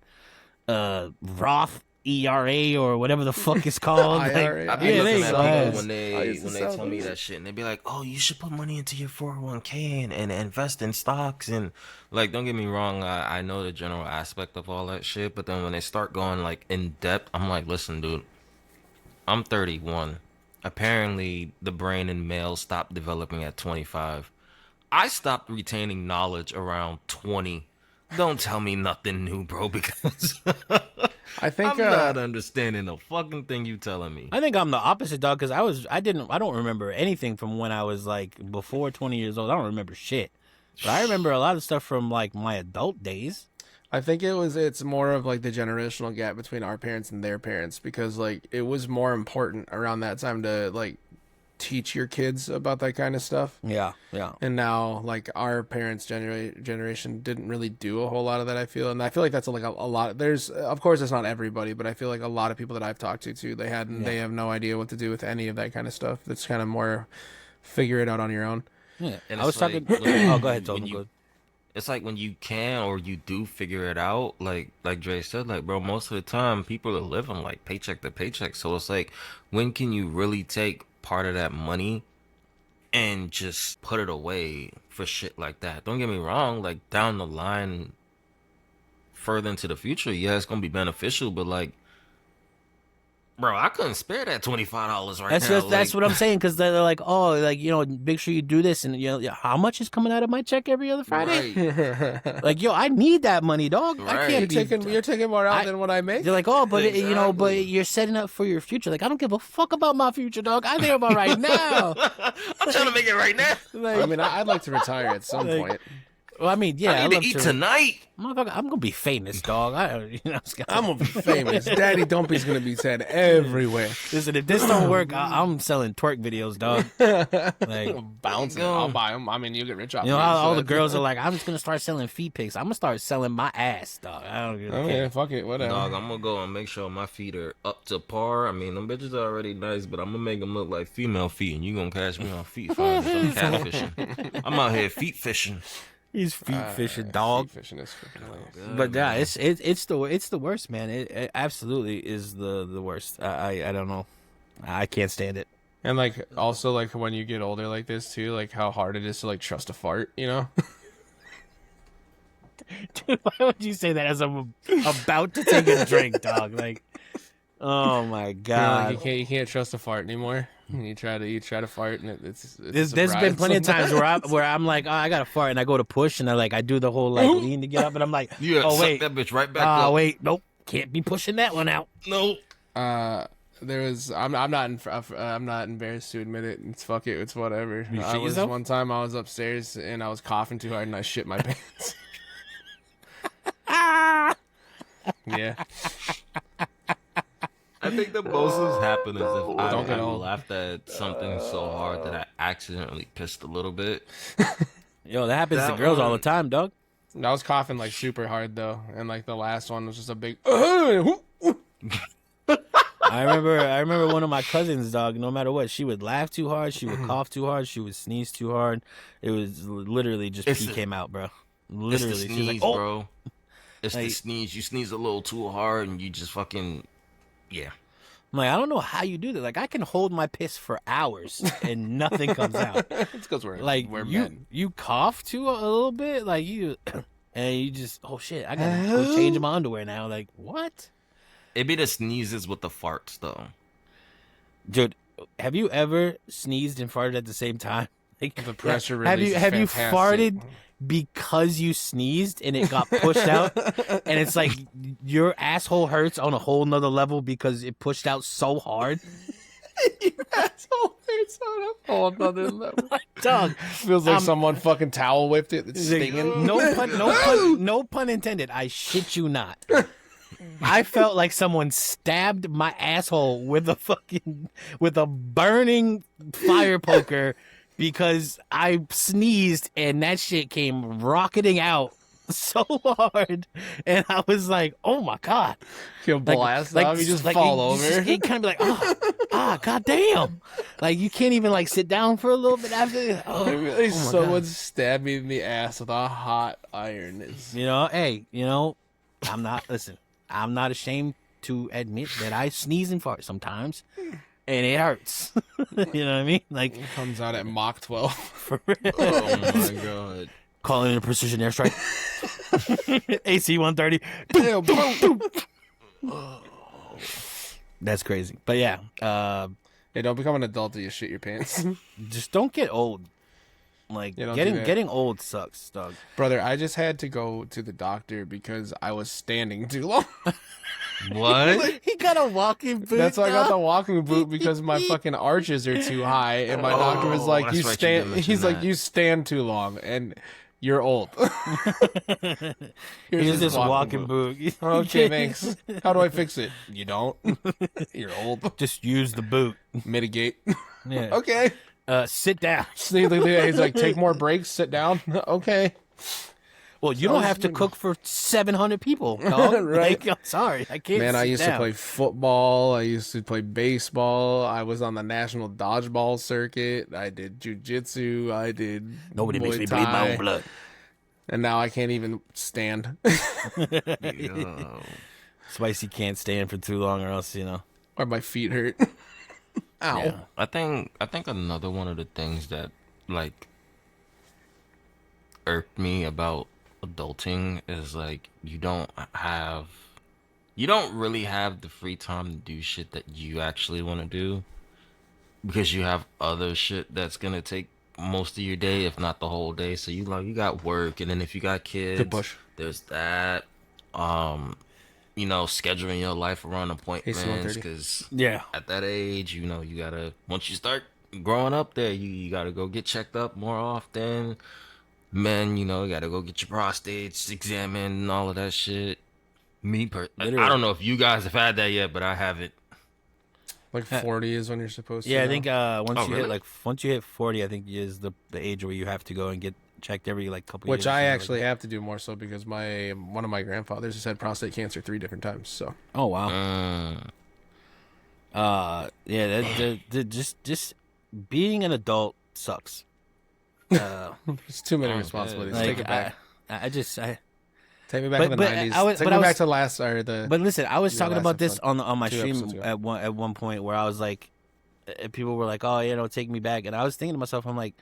Roth ERA or whatever the fuck it's called. Like, I be looking at people when they tell me that shit, and they be like, "Oh, you should put money into your 401k and invest in stocks." And like, don't get me wrong, I know the general aspect of all that shit, but then when they start going like in depth, I'm like, listen, dude, I'm 31. Apparently, the brain in males stopped developing at 25. I stopped retaining knowledge around 20. Don't tell me nothing new, bro, because I think I'm not understanding a fucking thing you telling me. I think I'm the opposite, dog, because I don't remember anything from when I was like before 20 years old. I don't remember shit, but I remember a lot of stuff from like my adult days. I think it's more of like the generational gap between our parents and their parents, because like it was more important around that time to like teach your kids about that kind of stuff. Yeah. And now like our parents' generation didn't really do a whole lot of that, I feel. And I feel like that's like a lot. There's, of course, it's not everybody, but I feel like a lot of people that I've talked to too, they have no idea what to do with any of that kind of stuff. That's kind of more figure it out on your own. Yeah. And I was talking. Oh, go ahead, Toldem. It's like when you can or you do figure it out, like Drey said, like, bro, most of the time people are living like paycheck to paycheck. So it's like, when can you really take part of that money and just put it away for shit like that? Don't get me wrong, like down the line, further into the future, yeah, it's gonna be beneficial, but like, bro, I couldn't spare that $25 right now. That's what I'm saying, because they're like, oh, like, you know, make sure you do this, and you know, how much is coming out of my check every other Friday? Right. Like, yo, I need that money, dog. Right. I can't you're taking more out than what I make. They're like, oh, but exactly. You know, but you're setting up for your future. Like, I don't give a fuck about my future, dog. I think about right now. I'm trying to make it right now. Like, I mean, I'd like to retire at some point. Well, I mean, yeah, I need to eat tonight. Motherfucker, I'm gonna be famous, dog. I'm gonna be famous. Daddy Dumpy's gonna be said everywhere. Listen, if this don't work, I'm selling twerk videos, dog. Like bouncing, I'll buy them. I mean, you get rich off. You know, all the girls are like, I'm just gonna start selling feet pics. I'm gonna start selling my ass, dog. I don't give a care. Yeah, fuck it, whatever. Dog, I'm gonna go and make sure my feet are up to par. I mean, them bitches are already nice, but I'm gonna make them look like female feet, and you gonna catch me on feet finders. I'm catfishing. I'm out here feet fishing. He's feet fishing, dog. Feet fishing is freaking hilarious. But yeah, it's the worst, man. It absolutely is the worst. I don't know. I can't stand it. And like also like when you get older like this too, like how hard it is to like trust a fart, you know? Dude, why would you say that as I'm about to take a drink, dog? Like, oh my You know, god. like you can't trust a fart anymore. You try to fart and it's a There's been surprise plenty of times sometimes. where I'm like, oh, I got to fart, and I go to push, and I do the whole like lean to get up, and I'm like, You gotta oh suck wait, that bitch right back up. wait, nope, can't be pushing that one out. No. There was I'm not embarrassed to admit it. It's fuck it. It's whatever. You I shit was yourself? one time I was upstairs and I was coughing too hard and I shit my pants. Yeah. I think the most has happened is if I Don't get have old. laughed at something so hard that I accidentally pissed a little bit. Yo, that happens to That girls all one- the time, dog. I was coughing like super hard though, and like the last one was just a big. I remember one of my cousins, dog. No matter what, she would laugh too hard, she would cough too hard, she would sneeze too hard. It was literally just It's pee the- came out, bro. It's Literally, the she was sneeze, like, "Oh, bro. It's the Like- sneeze. You sneeze a little too hard and you just fucking, yeah. I'm like, I don't know how you do that. Like, I can hold my piss for hours and nothing comes out. It's because we're We're you men. you cough too a little bit, like you, and you just, oh shit, I gotta go change my underwear now. Like, what, It be the sneezes with the farts though. dude? Have you ever sneezed and farted at the same time? Like, The pressure have release you is have you fantastic. farted because you sneezed and it got pushed out, and it's like your asshole hurts on a whole nother level because it pushed out so hard. Asshole, it's on a whole nother level. Dog, Feels like someone fucking towel whipped it. It's stinging. no pun intended. I shit you not. I felt like someone stabbed my asshole with a burning fire poker because I sneezed and that shit came rocketing out so hard, and I was like, "Oh my god!" Feel blast off, you just fall over. It kind of be like, god damn! Like you can't even like sit down for a little bit after. Like someone stabbed me in the ass with a hot iron. It's, Hey, I'm not ashamed to admit that I sneeze and fart sometimes, and it hurts. You know what I mean? Like, it comes out at Mach 12. for real. Oh my god. Calling in a precision airstrike. AC 130. Damn, bro. That's crazy. But yeah, Hey, don't become an adult till you shit your pants. just don't get old. Like, Yeah, don't do that. getting old sucks, dog. Brother, I just had to go to the doctor because I was standing too long. What? He got a walking boot. That's why I got the walking boot because my fucking arches are too high, and my doctor was like, that's "You right, you stand." did mention He's like, that. "You stand too long, and you're old." Here's this walking boot. Okay, thanks. How do I fix it? You don't. You're old. Just use the boot. Mitigate. Yeah. Okay. Sit down. He's like, take more breaks. Sit down. Okay. Well, you don't have to cook for 700 people, dog. Right. Like, I'm sorry, I can't. Man, I sit used down. to play football. I used to play baseball. I was on the national dodgeball circuit. I did jujitsu. I did Nobody makes Muay me bleed my Thai. own blood. And now I can't even stand. Yo. Spicy can't stand for too long, or else Or my feet hurt. Ow. Yeah. I think another one of the things that like irked me about adulting is like you don't really have the free time to do shit that you actually want to do because you have other shit that's gonna take most of your day, if not the whole day. So you got work, and then if you got kids, Good push. there's that. Scheduling your life around appointments 130. because Yeah. at that age, you gotta, once you start growing up there, you gotta go get checked up more often. Men, you gotta go get your prostates examined and all of that shit. I Literally. don't know if you guys have had that yet, but I haven't. Like 40 is when you're supposed to. Yeah, I know. think once you really? hit once you hit 40, I think is the age where you have to go and get checked every couple Which years. I or something actually like have to do more so because one of my grandfathers has had prostate cancer 3 different times. So that. Oh wow. Yeah, just being an adult sucks. It's too many Oh, responsibilities. good. Take it back. I Take me back to the but 90s. I was- Take but me I back was- to last or the. But listen, I was Your talking last about this episode. on my 2 stream episodes ago. at one point where I was like, people were like, "Oh, take me back," and I was thinking to myself, I'm like,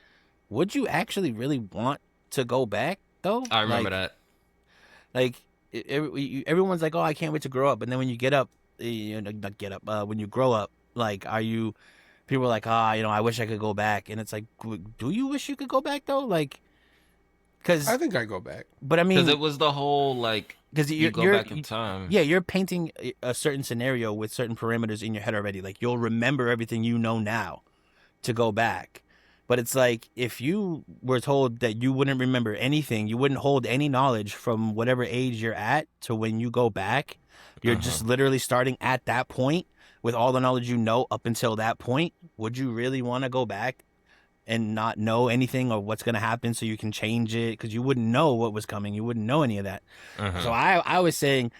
would you actually really want to go back though? I remember that. Like everyone's like, "Oh, I can't wait to grow up," and then when you get up, not get up. When you grow up, like, are you? People are like, I wish I could go back, and it's like, do you wish you could go back though? Like, because I think I go back. but I mean, Because it was the whole, like, because you go back in time. Yeah, you're painting a certain scenario with certain parameters in your head already. Like, you'll remember everything you know now to go back. But it's like, if you were told that you wouldn't remember anything, you wouldn't hold any knowledge from whatever age you're at to when you go back, you're just literally starting at that point with all the knowledge you know up until that point. Would you really want to go back and not know anything or what's going to happen so you can change it? Because you wouldn't know what was coming. You wouldn't know any of that. So I was saying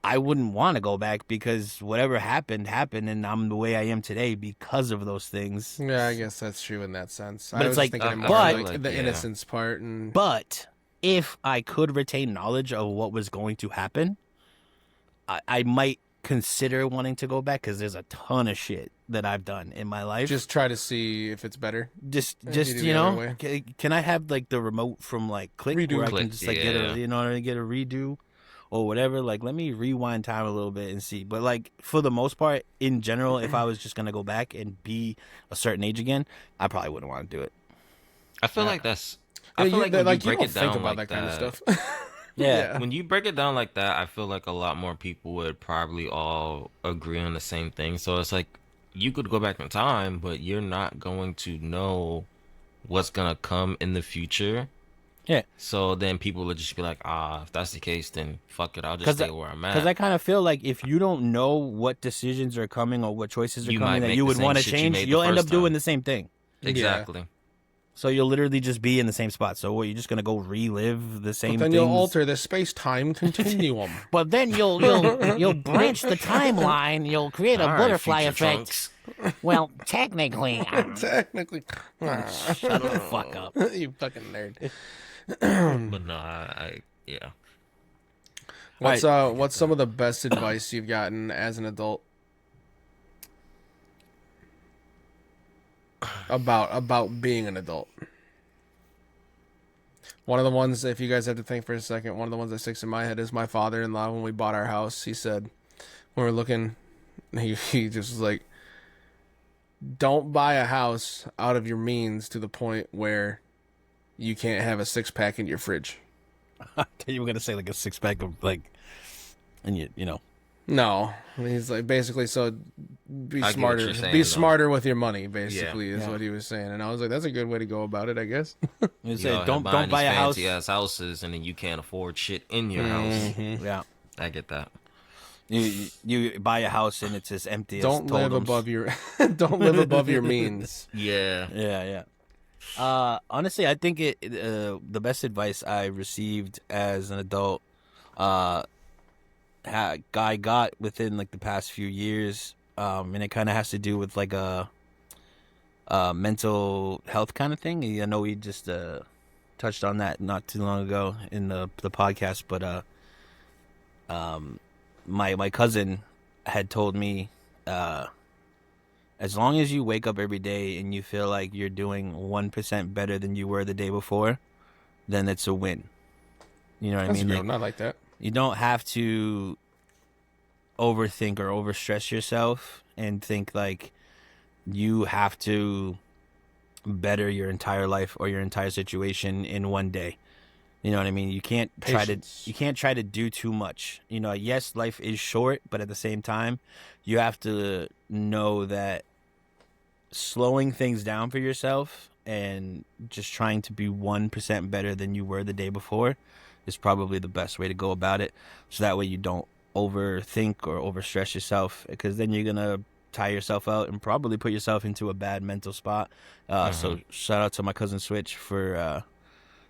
I wouldn't want to go back because whatever happened, and I'm the way I am today because of those things. Yeah, I guess that's true in that sense. But I it's was like- thinking more but- like the innocence part and But if I could retain knowledge of what was going to happen, I might consider wanting to go back because there's a ton of shit that I've done in my life. just try to see if it's better. Just you do the you other know, way. can I have like the remote from like Click Redo. where I can Click, just like yeah. get a redo or whatever? Like, let me rewind time a little bit and see. But like, for the most part, in general, if I was just gonna go back and be a certain age again, I probably wouldn't want to do it. I feel like that's. Yeah, I feel like when you you break don't it down think about like that kind of that, stuff. Yeah. when you break it down like that, I feel like a lot more people would probably all agree on the same thing. So it's like you could go back in time, but you're not going to know what's gonna come in the future. Yeah. So then people would just be like, if that's the case, then fuck it, I'll just stay where I'm at. Because I kind of feel like if you don't know what decisions are coming or what choices are You coming might that make you the would same want to shit you change, made the you'll end up first doing time. the same thing. Exactly. So you'll literally just be in the same spot. So what, you're just gonna go relive the same But then things? you'll alter the space-time continuum. But then you'll branch the timeline. You'll create a All right, butterfly future effect. Trunks. Well, technically, Technically. Shut the fuck up. You fucking nerd. But no, yeah. What's some of the best advice you've gotten as an adult about being an adult? One of the ones, if you guys have to think for a second, one of the ones that sticks in my head is my father-in-law. When we bought our house, he said, when we were looking, he just was like, don't buy a house out of your means to the point where you can't have a 6-pack in your fridge. You were gonna say like a 6-pack of like, and you know. No, he's like basically so be I get what smarter, you're saying, be though. smarter with your money. Basically, is Yeah. what he was saying, and I was like, that's a good way to go about it, I guess. You You say all don't buying buy these a house. fancy ass houses, and then you can't afford shit in your house. Yeah. I get that. You buy a house and it's as empty Don't as live Toldem's. above your don't live above your means. Yeah. Yeah. Honestly, I think the best advice I received as an adult, I got within like the past few years, and it kind of has to do with like a mental health kind of thing. I know we just touched on that not too long ago in the podcast, but my cousin had told me, as long as you wake up every day and you feel like you're doing 1% better than you were the day before, then it's a win. You know what That's I mean? real, Like, not like that. you don't have to overthink or overstress yourself and think like you have to better your entire life or your entire situation in one day. You know what I mean? You can't Patience. try to do too much. You know, yes, life is short, but at the same time, you have to know that slowing things down for yourself and just trying to be 1% better than you were the day before is probably the best way to go about it. So that way you don't overthink or overstress yourself, because then you're going to tire yourself out and probably put yourself into a bad mental spot. So shout out to my cousin Switch for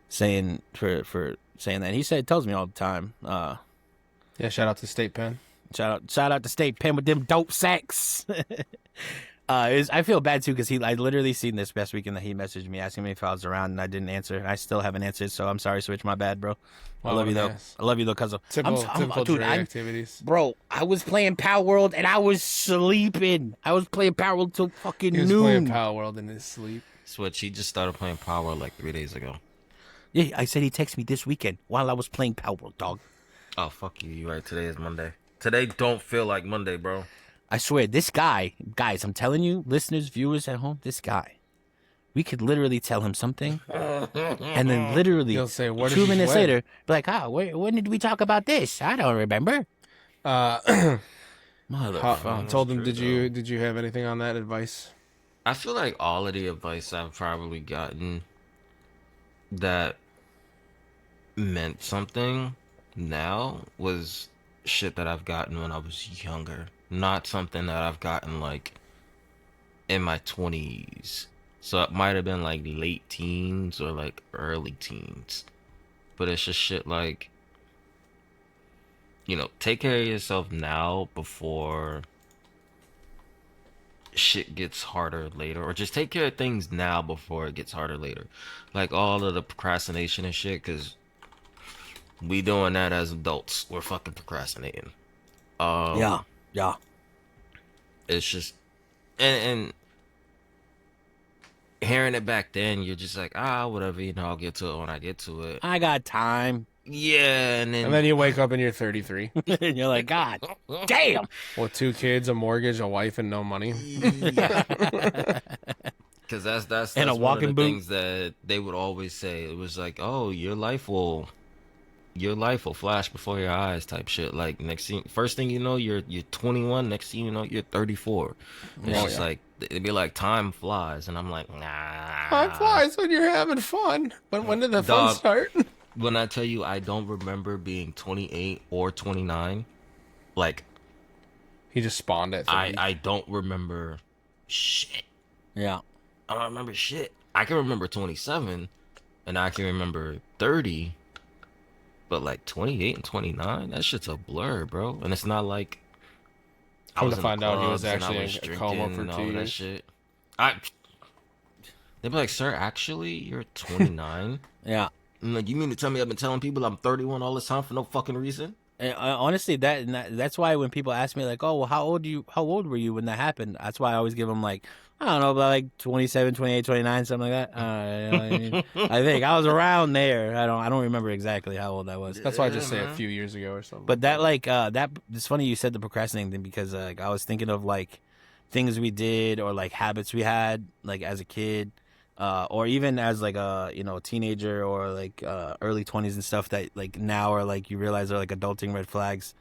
saying that. He tells me all the time. Yeah, shout out to State Pen. Shout out to State Pen with them dope sacks. I feel bad too because I literally seen this past weekend that he messaged me asking me if I was around and I didn't answer. And I still haven't answered, so I'm sorry, Switch. My bad, bro. I love you though. I love you though, cuz Typical dude. Drey activities. Bro, I was playing Power World and I was sleeping. I was playing Power World till fucking He was noon. playing Power World in his sleep. Switch, he just started playing Power like 3 days ago. Yeah, I said he texted me this weekend while I was playing Power World, dog. Oh, fuck you. You're right. Today is Monday. Today don't feel like Monday, bro. I swear, this guy, guys, I'm telling you, listeners, viewers at home, this guy, we could literally tell him something, and then literally He'll say, "Where did 2 you minutes play?" later, be like, when did we talk about this? I don't remember. I Motherfucker. told him, true, did you have anything on that advice? I feel like all of the advice I've probably gotten that meant something now was shit that I've gotten when I was younger. Not something that I've gotten like in my 20s. So it might have been like late teens or like early teens. But it's just shit like, take care of yourself now before shit gets harder later, or just take care of things now before it gets harder later, like all of the procrastination and shit, because we doing that as adults. We're fucking procrastinating. Yeah. It's just, and hearing it back then, you're just like, whatever, I'll get to it when I get to it. I got time. Yeah, and And then you wake up and you're 33 And you're like, God damn. with 2 kids, a mortgage, a wife, and no money. because that's And a one walking of the boot. things that they would always say. It was like, oh, your life will flash before your eyes, type shit. Like first thing you know, you're 21. Next thing you know, you're 34. And it's just like it'd be like time flies, and I'm like, nah. Time flies when you're having fun. But when did the fun Dog. start? When I tell you, I don't remember being 28 or 29. Like He just spawned at 30. I don't remember shit. Yeah. I don't remember shit. I can remember 27, and I can remember 30. But like 28 and 29, that shit's a blur, bro. And it's not like Come to in the find out he was clubs and I actually was in a coma drinking for and 2 all that years. shit. They'd be like, "Sir, actually, you're 29." Yeah. I'm like, you mean to tell me I've been telling people I'm 31 all this time for no fucking reason? And, honestly, that's why when people ask me like, "Oh, well, how old were you when that happened?" That's why I always give them like, I don't know, about like 27, 28, 29, something like that. I think I was around there. I don't remember exactly how old I was. That's why I just say a few years ago or something. But that it's funny you said the procrastinating thing because like I was thinking of like things we did or like habits we had like as a kid. Or even as like a teenager or like early 20s and stuff that like now are like you realize are like adulting red flags.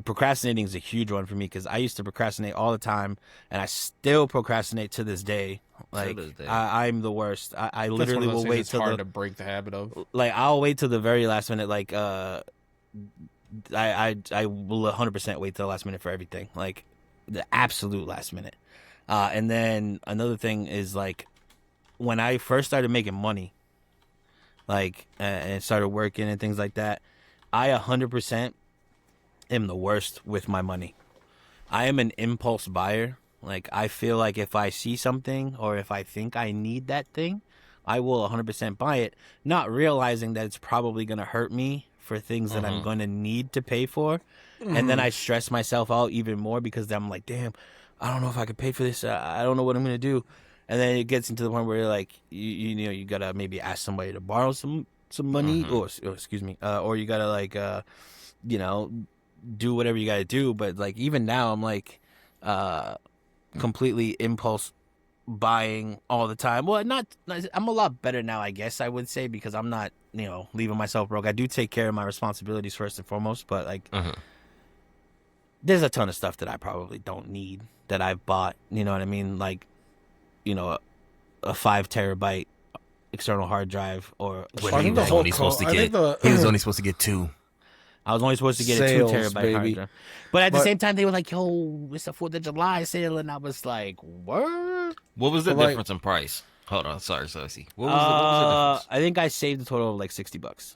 Procrastinating is a huge one for me because I used to procrastinate all the time and I still procrastinate to this day. Like this day. I'm the worst. I That's literally one of those will things wait it's till hard to break the habit of. I'll wait till the very last minute. Like I will 100% wait till the last minute for everything. Like the absolute last minute. And then another thing is like when I first started making money, like and started working and things like that, I 100% am the worst with my money. I am an impulse buyer. Like I feel like if I see something or if I think I need that thing, I will 100% buy it, not realizing that it's probably going to hurt me for things that I'm going to need to pay for. And then I stress myself out even more because I'm like, damn, I don't know if I could pay for this. I don't know what I'm going to do. And then it gets into the point where you're like, you gotta maybe ask somebody to borrow some money, or excuse me, or you gotta like, do whatever you gotta do. But like even now, I'm like, completely impulse buying all the time. Well, I'm a lot better now, I guess I would say, because I'm not, leaving myself broke. I do take care of my responsibilities first and foremost, but like, there's a ton of stuff that I probably don't need that I've bought. You know what I mean? Like, a 5 terabyte external hard drive or I think the whole He was only supposed to get 2. I was only supposed to get Sales, a 2 terabyte baby. hard drive. But at the same time, they were like, yo, it's the 4th of July sale. And I was like, word? What was the But, like- difference in price? Hold on, sorry, Cersei. What was the difference? I think I saved a total of like $60.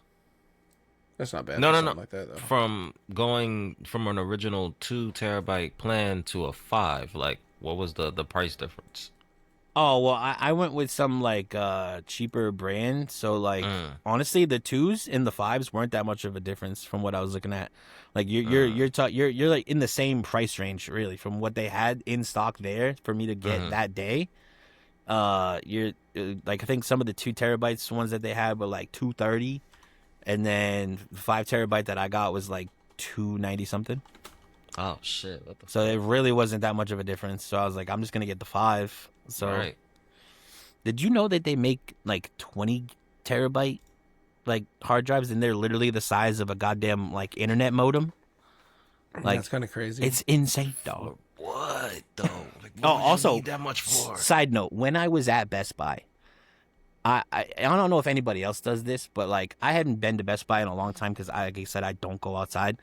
That's not bad. No, for no, something no. like that, though. From going from an original 2 terabyte plan to a 5, like What was the price difference? Oh well, I went with some like cheaper brand. So like honestly, the 2s and the 5s weren't that much of a difference from what I was looking at. Like you're like in the same price range really from what they had in stock there for me to get that day. You're like I think some of the 2 terabytes ones that they had were like 230, and then 5 terabyte that I got was like 290 something. Oh shit! What the So it really wasn't that much of a difference. So I was like, I'm just gonna get the 5. So right. did you know that they make like 20 terabyte like hard drives and they're literally the size of a goddamn like internet modem? Like That's kind of crazy. it's insane, dog. What though? Like, what Oh, would you also need that much for? Side note: when I was at Best Buy, I don't know if anybody else does this, but like I hadn't been to Best Buy in a long time because like I said I don't go outside.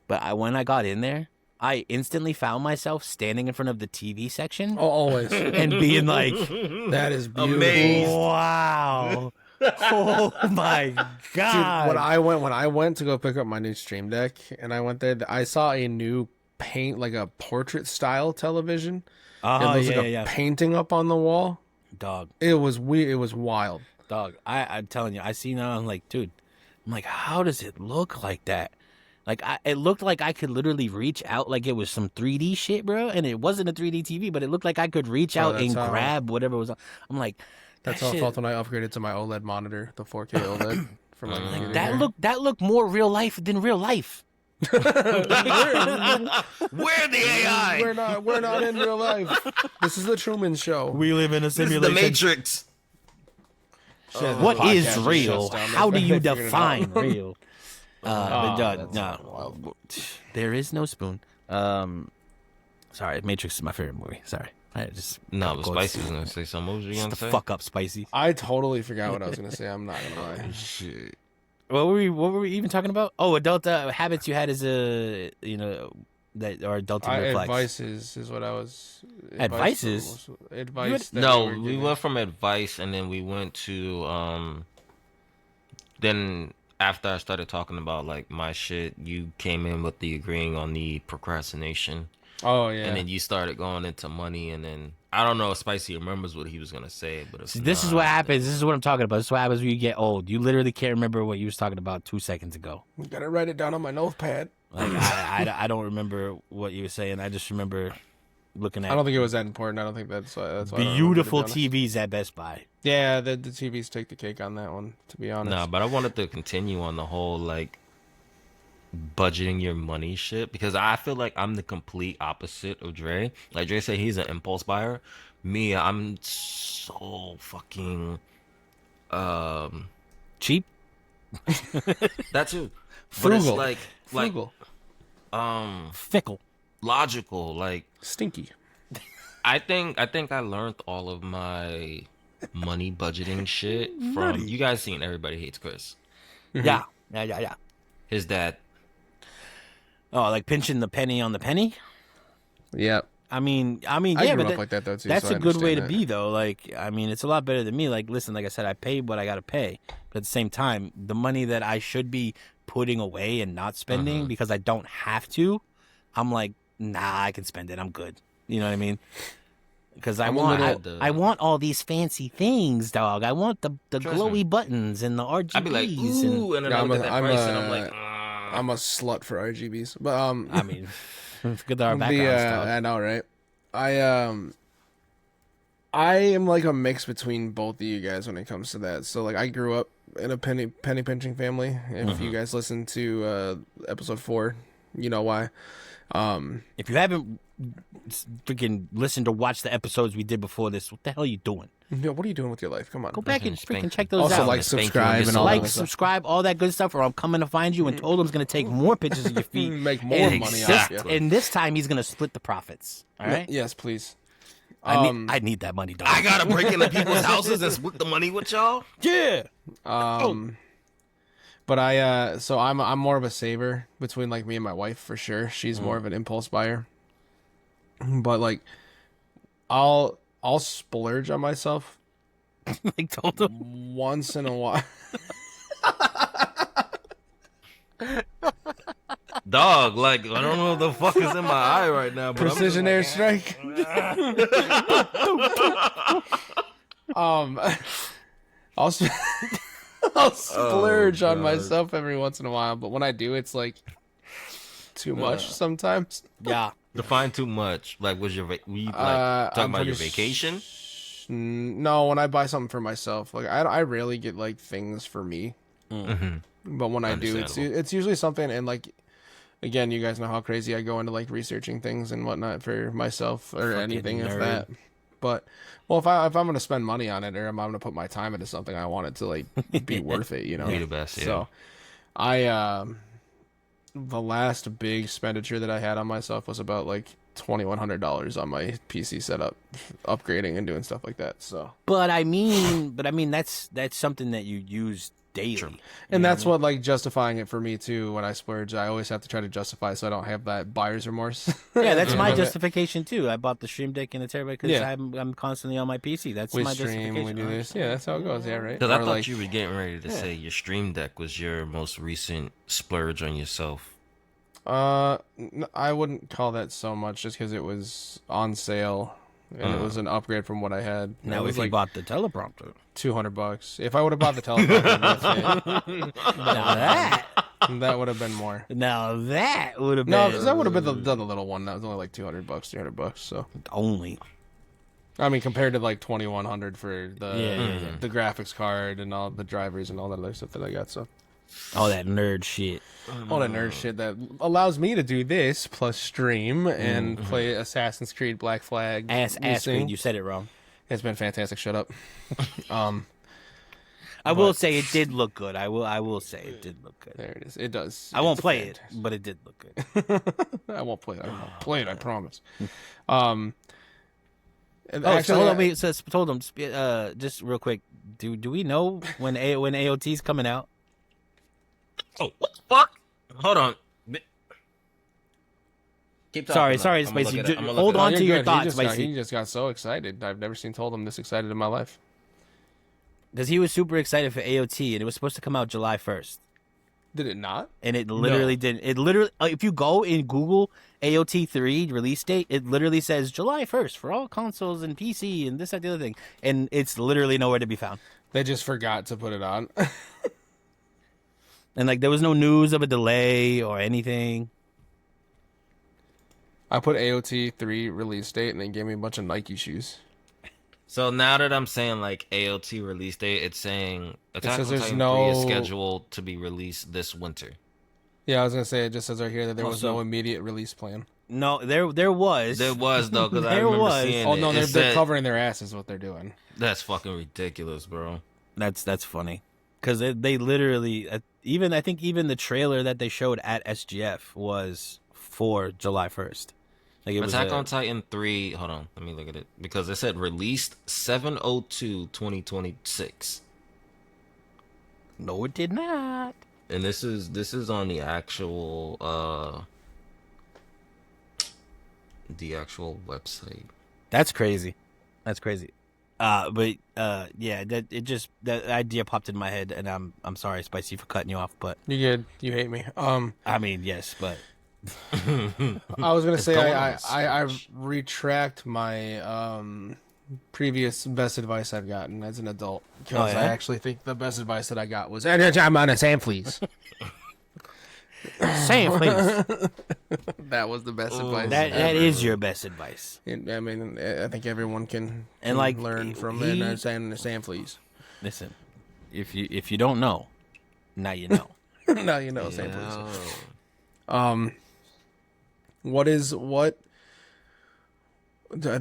But when I got in there, I instantly found myself standing in front of the TV section Oh, always. and being like, That is beautiful. Amazed. "Wow, oh my god!" Dude, when I went to go pick up my new Stream Deck, and I went there, I saw a new like a portrait style television. Oh It was yeah, like a yeah, painting up on the wall. dog, It was weird. It was wild. dog. I'm telling you, I seen that. I'm like, dude, I'm like, how does it look like that? Like, it looked like I could literally reach out like it was some 3D shit, bro. And it wasn't a 3D TV, but it looked like I could reach out that's and how- grab whatever was on. I'm like, That's that how it shit, felt when I upgraded to my OLED monitor, the 4K OLED for my computer that here. that looked more real life than real life. Where the AI? We're not in real life. This is the Truman Show. We live in a This is simulation. the Matrix. Shit, What the podcast is just real? shuts down. How do They you figured it out. define real? But that's no, there is no spoon. Sorry, Matrix is my favorite movie. Sorry, I just No, couple but quotes. Spicy was gonna say something. What was you Shut gonna the say? fuck up, Spicy. I totally forgot what I was gonna say. I'm not gonna lie. Shit. What were we even talking about? Oh, adult habits you had as a that are adulting reflex. Advices is what I was. Advices? Advice. that No, were we given. went from advice and then we went to then after I started talking about like my shit, you came in with the agreeing on the procrastination. Oh yeah. And then you started going into money, and then I don't know if Spicy remembers what he was gonna say, but if See, this is not, what happens. This is what I'm talking about. This is what happens when you get old. You literally can't remember what you was talking about 2 seconds ago. Gotta write it down on my notepad. Like I don't remember what you were saying. I just remember looking at I don't think it was that important. I don't think that's why. That's why I don't remember, beautiful to be honest. TVs at Best Buy. Yeah, the TVs take the cake on that one. To be honest. Nah, but I wanted to continue on the whole like budgeting your money shit because I feel like I'm the complete opposite of Drey. Like Drey said, he's an impulse buyer. Me, I'm so fucking Cheap, that too. But Frugal. it's like Frugal. fickle. logical. Like Stinky. I think I learned all of my money budgeting shit from you guys seen Everybody Hates Chris. Yeah. His dad. Oh, like pinching the penny on the penny. Yep. I mean, I yeah, grew but up like that though too. that's so a I good way to understand be, though. Like, I mean, it's a lot better than me. Like, listen, like I said, I paid what I got to pay, but at the same time, the money that I should be putting away and not spending because I don't have to, I'm like, nah, I can spend it. I'm good. You know what I mean? Because I I'm a want, little- I want all these fancy things, dog. I want the Trust glowy me. buttons and the RGBs. I'd be like, and ooh, and then Yeah, I look I'm at a- that I'm price a- and I'm like, I'm a slut for RGBs, but I mean, good our background stuff. I know, right? I am like a mix between both of you guys when it comes to that. So like I grew up in a penny pinching family. If you guys listen to episode 4, you know why. If you haven't freaking listened or watched the episodes we did before this, what the hell are you doing? Yo, what are you doing with your life? Come on. Go back and Spank freaking you. check those Also out. like Spank you subscribe on and your all Like, that stuff. subscribe, all that good stuff, or I'm coming to find you. And Toldem's gonna take more pictures of your feet. Make more and money this- off you. And this time he's gonna split the profits. All right. Yes, please. I need that money, dog. I gotta break into people's houses and split the money with y'all. yeah. But I'm more of a saver between like me and my wife for sure. She's more of an impulse buyer. But like I'll splurge on myself Like Toldem. once in a while. Dog, like I don't know what the fuck is in my eye right now, but Precision airstrike. I'll sp- I'll splurge on God. myself every once in a while, but when I do, it's like too much sometimes. Yeah. Define too much. Like, was your were you like I'm talking about your pretty vacation? No, when I buy something for myself, like I rarely get like things for me, but when I do, Understandable. it's usually something. And like again, you guys know how crazy I go into like researching things and whatnot for myself or Fucking anything if nerd. that. But well, if I'm gonna spend money on it or I'm gonna put my time into something, I want it to like be worth it, you know. Be the best, yeah. So I the last big expenditure that I had on myself was about like $2,100 on my PC setup, upgrading and doing stuff like that. So, But I mean, that's something that you use daily. and that's what like justifying it for me too. When I splurge, I always have to try to justify so I don't have that buyer's remorse. Yeah, that's my justification too. I bought the Stream Deck and the terabyte because Yeah. I'm constantly on my PC. That's We my stream, justification. we do this. Yeah, that's how it goes. Yeah, right. Because I Or, thought like, you were getting ready to say your Stream Deck was your most recent splurge on yourself. I wouldn't call that so much just because it was on sale and it was an upgrade from what I had. Now, it was if you like bought the teleprompter, $200. If I would have bought the teleprompter with that would have been more. now that would have been No, because that would have been done the little one. That was only like $200, $300. So only. I mean, compared to like 2,100 for the Yeah. the graphics card and all the drivers and all that other stuff that I got. So All that nerd shit. all that nerd shit that allows me to do this plus stream and play Assassin's Creed Black Flag. Ass Missing. creed. You said it wrong. It's been fantastic. Shut up. I will say it did look good. I will say it did look good. There it is. It does. I won't It's play fantastic. it, but it did look good. I won't play it. I won't play it. I promise. Oh, Actually, so hold on. Wait, so told them. Just real quick. Do we know when AOT's coming out? Oh, what the fuck? Hold on. Keep talking Sorry, now. I'ma Spicy. look it up. I'ma look Hold it up. on to your thoughts, He Spicy. just got so excited. I've never seen Toldem this excited in my life. Because he was super excited for AOT, and it was supposed to come out July 1st. Did it not? And it literally didn't. It literally, if you go and Google AOT 3 release date, it literally says July 1st for all consoles and PC and this, that, the other thing. And it's literally nowhere to be found. They just forgot to put it on. And like, there was no news of a delay or anything. I put AOT 3 release date and they gave me a bunch of Nike shoes. So now that I'm saying like AOT release date, it's saying Attack says on there's Titan no- 3 is scheduled to be released this winter. Yeah, I was gonna say it just says right here that there was Also- no immediate release plan. No, there was. There was though, because I There remember was. seeing Oh it. no, It they're said- covering their asses. What they're doing. That's fucking ridiculous, bro. That's funny. Because they literally, I think even the trailer that they showed at SGF was for July 1st. Like it was Attack on Titan 3, hold on, let me look at it. Because it said released 7/02/2026. No, it did not. And this is on the actual website. That's crazy. That's crazy. But yeah, that idea popped in my head, and I'm sorry, Spicy, for cutting you off, but You good? You hate me. I mean, yes, but I was gonna say going I on, retract my previous best advice I've gotten as an adult because Oh, yeah? I actually think the best advice that I got was I'm on a Sam please. Sam, please. That was the best advice. That ever. is your best advice. I mean, I think everyone can like, learn from he- it. And saying Sam please. Listen, if you don't know, now you know. Now you know Sam please. What did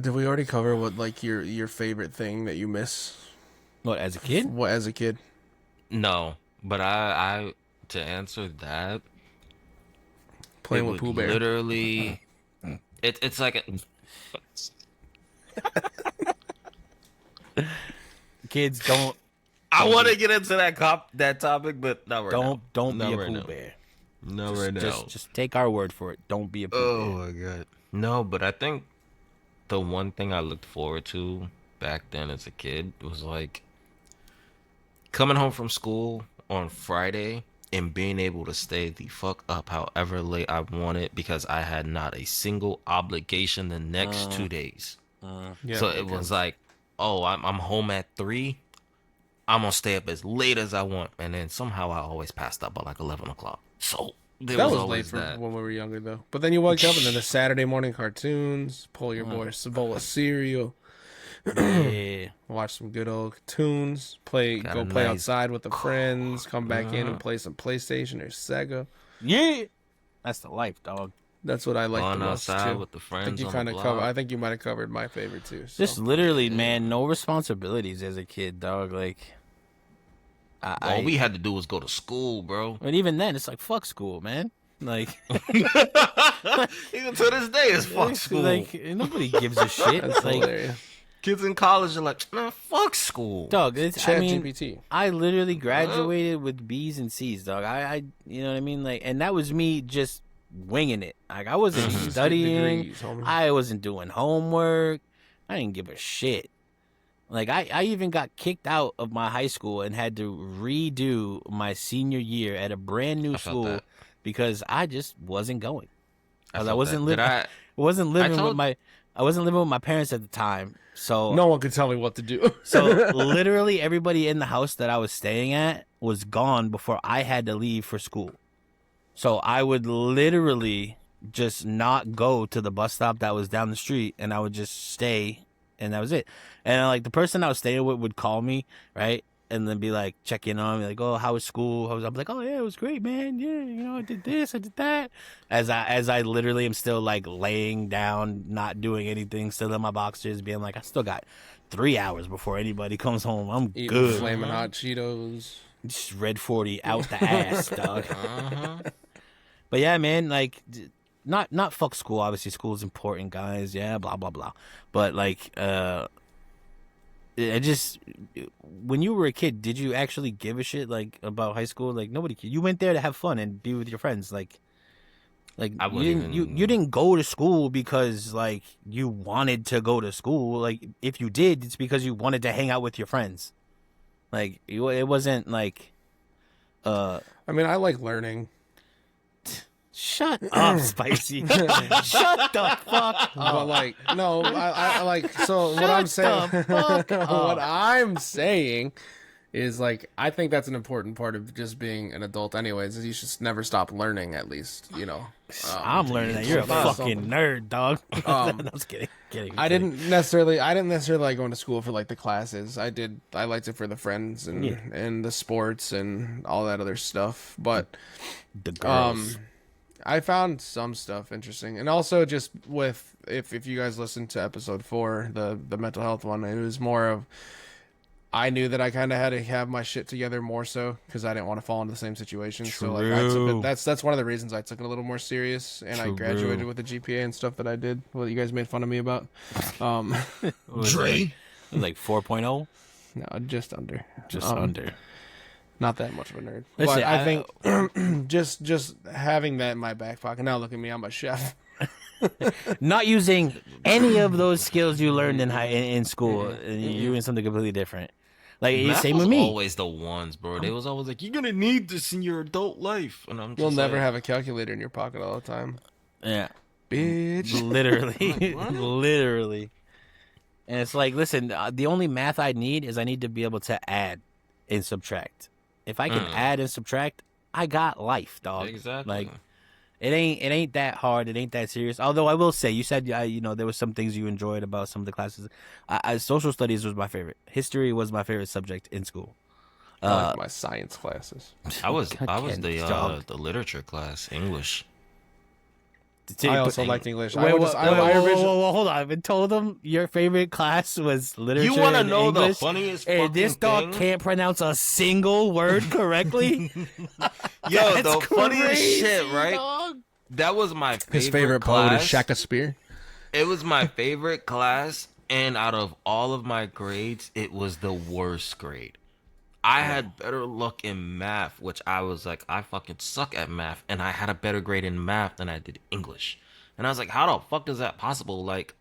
we already cover? What like your favorite thing that you miss? What, as a kid? What as a kid? No, but I to answer that, Playing it with would Pooh Bear. literally, it's like Kids don't I want to get into that topic, but not right now. don't be Not a right Pooh now. Bear. No, right now. Just take our word for it. Don't be a Pooh Oh Bear. my god. No, but I think the one thing I looked forward to back then as a kid was like coming home from school on Friday and being able to stay the fuck up however late I wanted because I had not a single obligation the next 2 days. Yeah, So it was like, oh, I'm home at 3. I'm gonna stay up as late as I want, and then somehow I always passed out by like 11 o'clock. So there that was was late always for that. when we were younger, though. But then you wake up and then the Saturday morning cartoons, pull your boy a bowl of cereal, Yeah. watch some good old cartoons, play Got a play nice outside with the friends, come back in and play some PlayStation or Sega. Yeah. That's the life, dog. That's what I like the Going most outside too. with the I think friends you on kind the of block. cover. I think you might have covered my favorite too. So. Just literally, man, no responsibilities as a kid, dog. Like, All we had to do was go to school, bro. and even then, it's like fuck school, man. Like, Even to this day, it's fuck school. Like nobody gives a shit. That's Like, hilarious. Kids in college are like, man, fuck school. dog. It's, Chat I mean, GPT. I literally graduated with B's and C's, dog. You know what I mean? Like, and that was me just winging it. Like, I wasn't studying. Degrees, homie. I wasn't doing homework. I didn't give a shit. Like, I even got kicked out of my high school and had to redo my senior year at a brand new I felt school that. because I just wasn't going. felt I wasn't that. living. Wasn't living told- with my. I wasn't living with my parents at the time. So No one could tell me what to do. so literally everybody in the house that I was staying at was gone before I had to leave for school. So I would literally just not go to the bus stop that was down the street, and I would just stay, and that was it. And like the person I was staying with would call me, right? And then be like, check in on me, like, oh, how was school? I'm like, oh yeah, it was great, man. Yeah, you know, I did this, I did that. As I literally am still like laying down, not doing anything, still in my boxers, being like, I still got 3 hours before anybody comes home. I'm Eating good. flaming hot Cheetos. Just red 40 out the ass, dog. But yeah, man, like, not fuck school. Obviously, school is important, guys. Yeah, blah blah blah. But like, I just, when you were a kid, did you actually give a shit like about high school? Like nobody. You went there to have fun and be with your friends. Like I you wouldn't didn't even- you didn't go to school because like you wanted to go to school. Like if you did, it's because you wanted to hang out with your friends. Like it wasn't like, I mean, I like learning. shut up, Spicy. Shut the fuck But up. like, no, I like. So what I'm saying, the fuck up. what I'm saying is like, I think that's an important part of just being an adult. Anyways, is you should never stop learning. At least, you know. I'm learning that you're a Something. fucking nerd, dog. Um, I was kidding. I didn't necessarily like going to school for like the classes. I liked it for the friends and the sports and all that other stuff. But The girls. I found some stuff interesting, and also just with if you guys listened to episode 4, the mental health one, it was more of I knew that I kind of had to have my shit together more so because I didn't want to fall into the same situation. So like I took it, that's one of the reasons I took it a little more serious, and I graduated with the GPA and stuff that I did. What you guys made fun of me about? Drey. It was like 4.0, No, just under. just under. Not that much of a nerd. Listen, But I think just having that in my back pocket. Now look at me, I'm a chef. Not using any of those skills you learned in school, and you're doing something completely different. Like Math same was with me. always the ones, bro. They was always like, you're gonna need this in your adult life, and I'm just You'll never like, have a calculator in your pocket all the time, Yeah, bitch. literally, literally. And it's like, listen, the only math I need is I need to be able to add and subtract. If I can add and subtract, I got life, dog. Exactly. Like, it ain't that hard. It ain't that serious. Although I will say, you said there was some things you enjoyed about some of the classes. Social studies was my favorite. History was my favorite subject in school. I like my science classes. I was Can't stop. the literature class, English. I also liked English. Wait, I would whoa, just, whoa, whoa, originally, whoa, hold on. I've been told them your favorite class was literature. You want to and know the English, funniest and fucking this dog thing? can't pronounce a single word correctly. Yo, That's the funniest crazy, shit, right? dog. That was my favorite his favorite poet class. is Shakespeare. It was my favorite class, and out of all of my grades, it was the worst grade. I had better luck in math, which I was like, I fucking suck at math, and I had a better grade in math than I did English. And I was like, how the fuck is that possible? Like,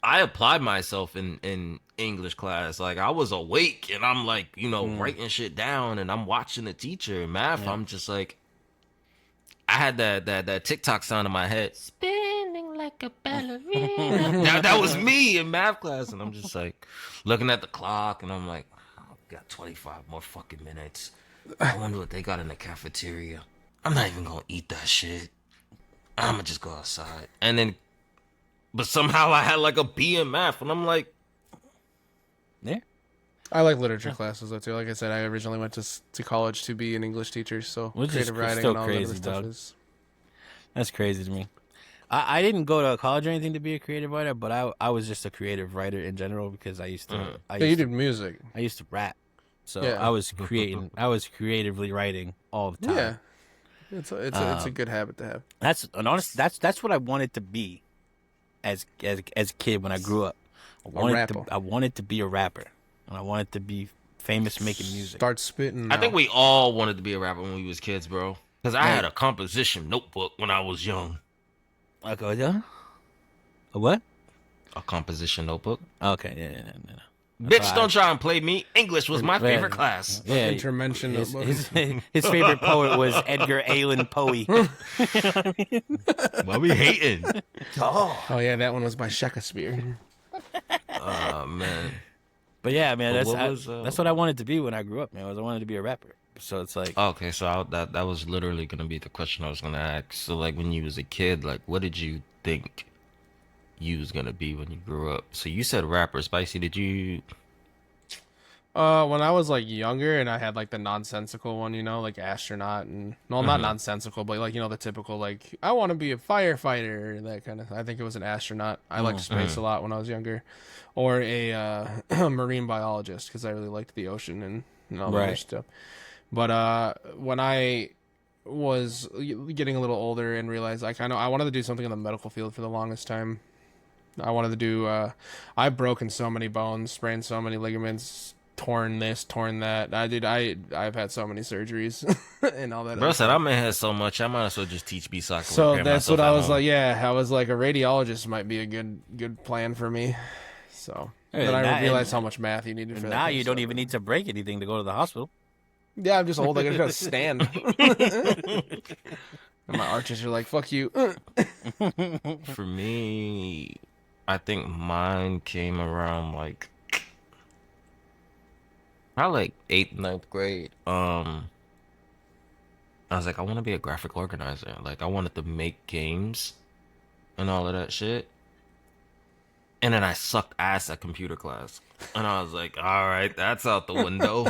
I applied myself in English class. Like I was awake and I'm like, writing shit down and I'm watching the teacher. In math, Yeah. I'm just like, I had that TikTok sound in my head, spinning like a ballerina. that was me in math class, and I'm just like looking at the clock, and I'm like, oh, got 25 more fucking minutes. I wonder what they got in the cafeteria. I'm not even gonna eat that shit. I'm gonna just go outside, and then, but somehow I had like a B in math, and I'm like, Yeah. I like literature classes though too. Like I said, I originally went to college to be an English teacher, so Which is creative writing still and all that crazy, other stuff dog. is. That's crazy to me. I didn't go to college or anything to be a creative writer, but I was just a creative writer in general because I used to Yeah, you did music. I used to rap, so Yeah. I was creatively writing all the time. Yeah, it's a good habit to have. That's what I wanted to be as a kid when I grew up. rapper. I wanted to be a rapper, and I wanted to be famous making music. Start spitting. I think we all wanted to be a rapper when we was kids, bro. Because I had a composition notebook when I was young. Like yeah? A what? A composition notebook. Okay, yeah. Bitch, don't try and play me. English was my favorite class. Yeah, intervention. His favorite poet was Edgar Allan Poe. Why we hating? Oh yeah, that one was by Shakespeare. Oh man. But yeah, man, But what was, that's what I wanted to be when I grew up, man. I wanted to be a rapper. So it's like, Okay, so that was literally gonna be the question I was gonna ask. So like when you was a kid, like what did you think you was gonna be when you grew up? So you said rapper, Spicy. Did you? When I was like younger and I had like the nonsensical one, like astronaut and not nonsensical, but like the typical like I want to be a firefighter, that kind of. I think it was an astronaut. I liked space a lot when I was younger, or a marine biologist because I really liked the ocean and all that other Right. stuff. But when I was getting a little older and realized I wanted to do something in the medical field for the longest time. I wanted to do. I've broken so many bones, sprained so many ligaments, torn this, torn that. I've had so many surgeries and all that. Bro other said stuff. I'm in here so much, I might as well just teach B-Sock. So that's what I was like. Yeah, I was like a radiologist might be a good plan for me. So Hey, then I that- realized how much math you needed for that. now kind you of don't stuff. even need to break anything to go to the hospital. Yeah, I'm just old. I gotta stand. And my arches are like, fuck you. For me, I think mine came around like probably like 8th, 9th grade. I was like, I want to be a graphic organizer. Like, I wanted to make games and all of that shit. And then I sucked ass at computer class. And I was like, all right, that's out the window.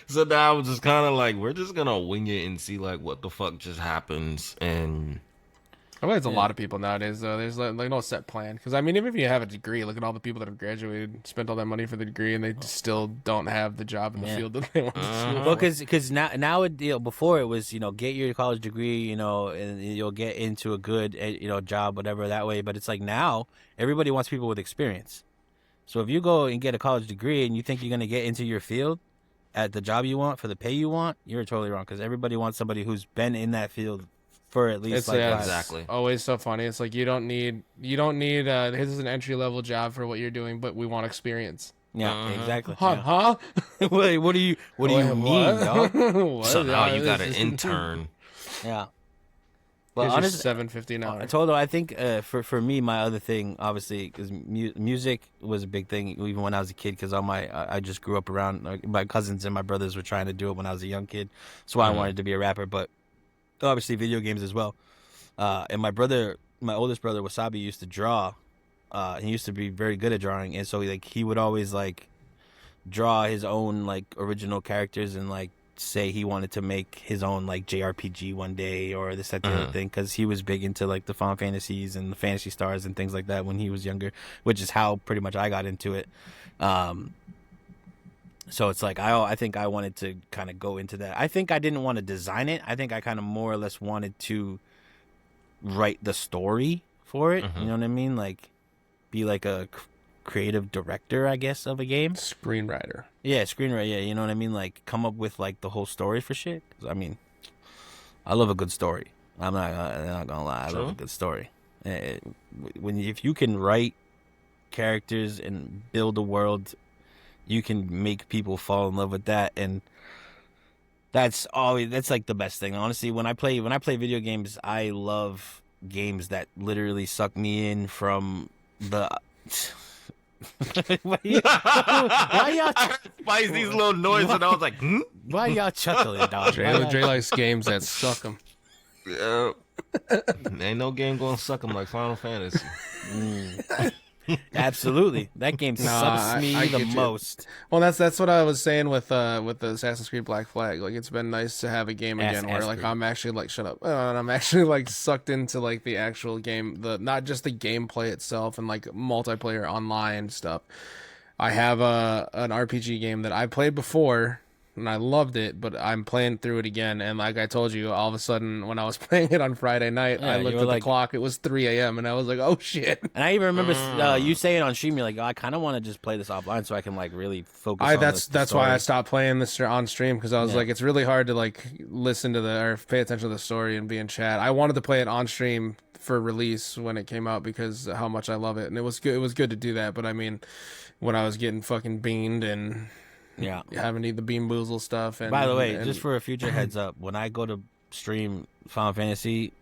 So now I was just kind of like, we're just going to wing it and see, like, what the fuck just happens. And I feel like it's a lot of people nowadays, though. There's like no set plan. Because, I mean, even if you have a degree, look at all the people that have graduated, spent all that money for the degree, and they still don't have the job in the field that they want to do. Well, because now before it was get your college degree and you'll get into a good job whatever that way. But it's like now everybody wants people with experience. So if you go and get a college degree and you think you're gonna get into your field at the job you want for the pay you want, you're totally wrong. Because everybody wants somebody who's been in that field for at least It's Exactly. always so funny. It's like you don't need this is an entry level job for what you're doing, but we want experience. Yeah, exactly. Huh? Wait, what do you mean, dog? What? so now you got this an is- intern. Yeah. But But honestly, $7.50 an hour. I told her I think for me my other thing obviously because music was a big thing even when I was a kid because I just grew up around my cousins and my brothers were trying to do it when I was a young kid, so I wanted to be a rapper. But obviously video games as well. And my oldest brother Wasabi used to draw. He used to be very good at drawing, and so he would always draw his own original characters and say he wanted to make his own JRPG one day or this that the other thing because he was big into the Final Fantasies and the Fantasy Stars and things like that when he was younger, which is how pretty much I got into it. So it's I think I wanted to kind of go into that. I think I didn't want to design it. I think I kind of more or less wanted to write the story for it. You know what I mean? Be a creative director, I guess, of a game. Screenwriter. Yeah, screenwriter. Yeah, you know what I mean. Come up with the whole story for shit. 'Cause, I mean, I love a good story. I'm not gonna lie. I love a good story. If you can write characters and build a world, you can make people fall in love with that, and that's like the best thing. Honestly, when I play video games, I love games that literally suck me in from the. why y'all Spice these little noises, and I was like, why y'all chuckling, dog? Drey likes games that suck him. Yeah. Ain't no game gonna suck him like Final Fantasy. Absolutely, that game sucks me the most. Well, that's what I was saying with the Assassin's Creed Black Flag. Like, it's been nice to have a game again where like I'm actually like shut up, and I'm actually like sucked into like the actual game, not just the gameplay itself and like multiplayer online stuff. I have an RPG game that I played before and I loved it, but I'm playing through it again. And like I told you, all of a sudden when I was playing it on Friday night, I looked at the clock. It was 3 a.m. and I was like, "Oh shit!" And I even remember you saying on stream, you're like, "Oh, I kind of want to just play this offline so I can like really focus." That's why I stopped playing this on stream, because I was like, it's really hard to like listen to or pay attention to the story and be in chat. I wanted to play it on stream for release when it came out because how much I love it, and it was good. It was good to do that, but I mean, when I was getting fucking beamed and having to eat the Bean Boozle stuff. And by the way, just for a future heads up, when I go to stream Final Fantasy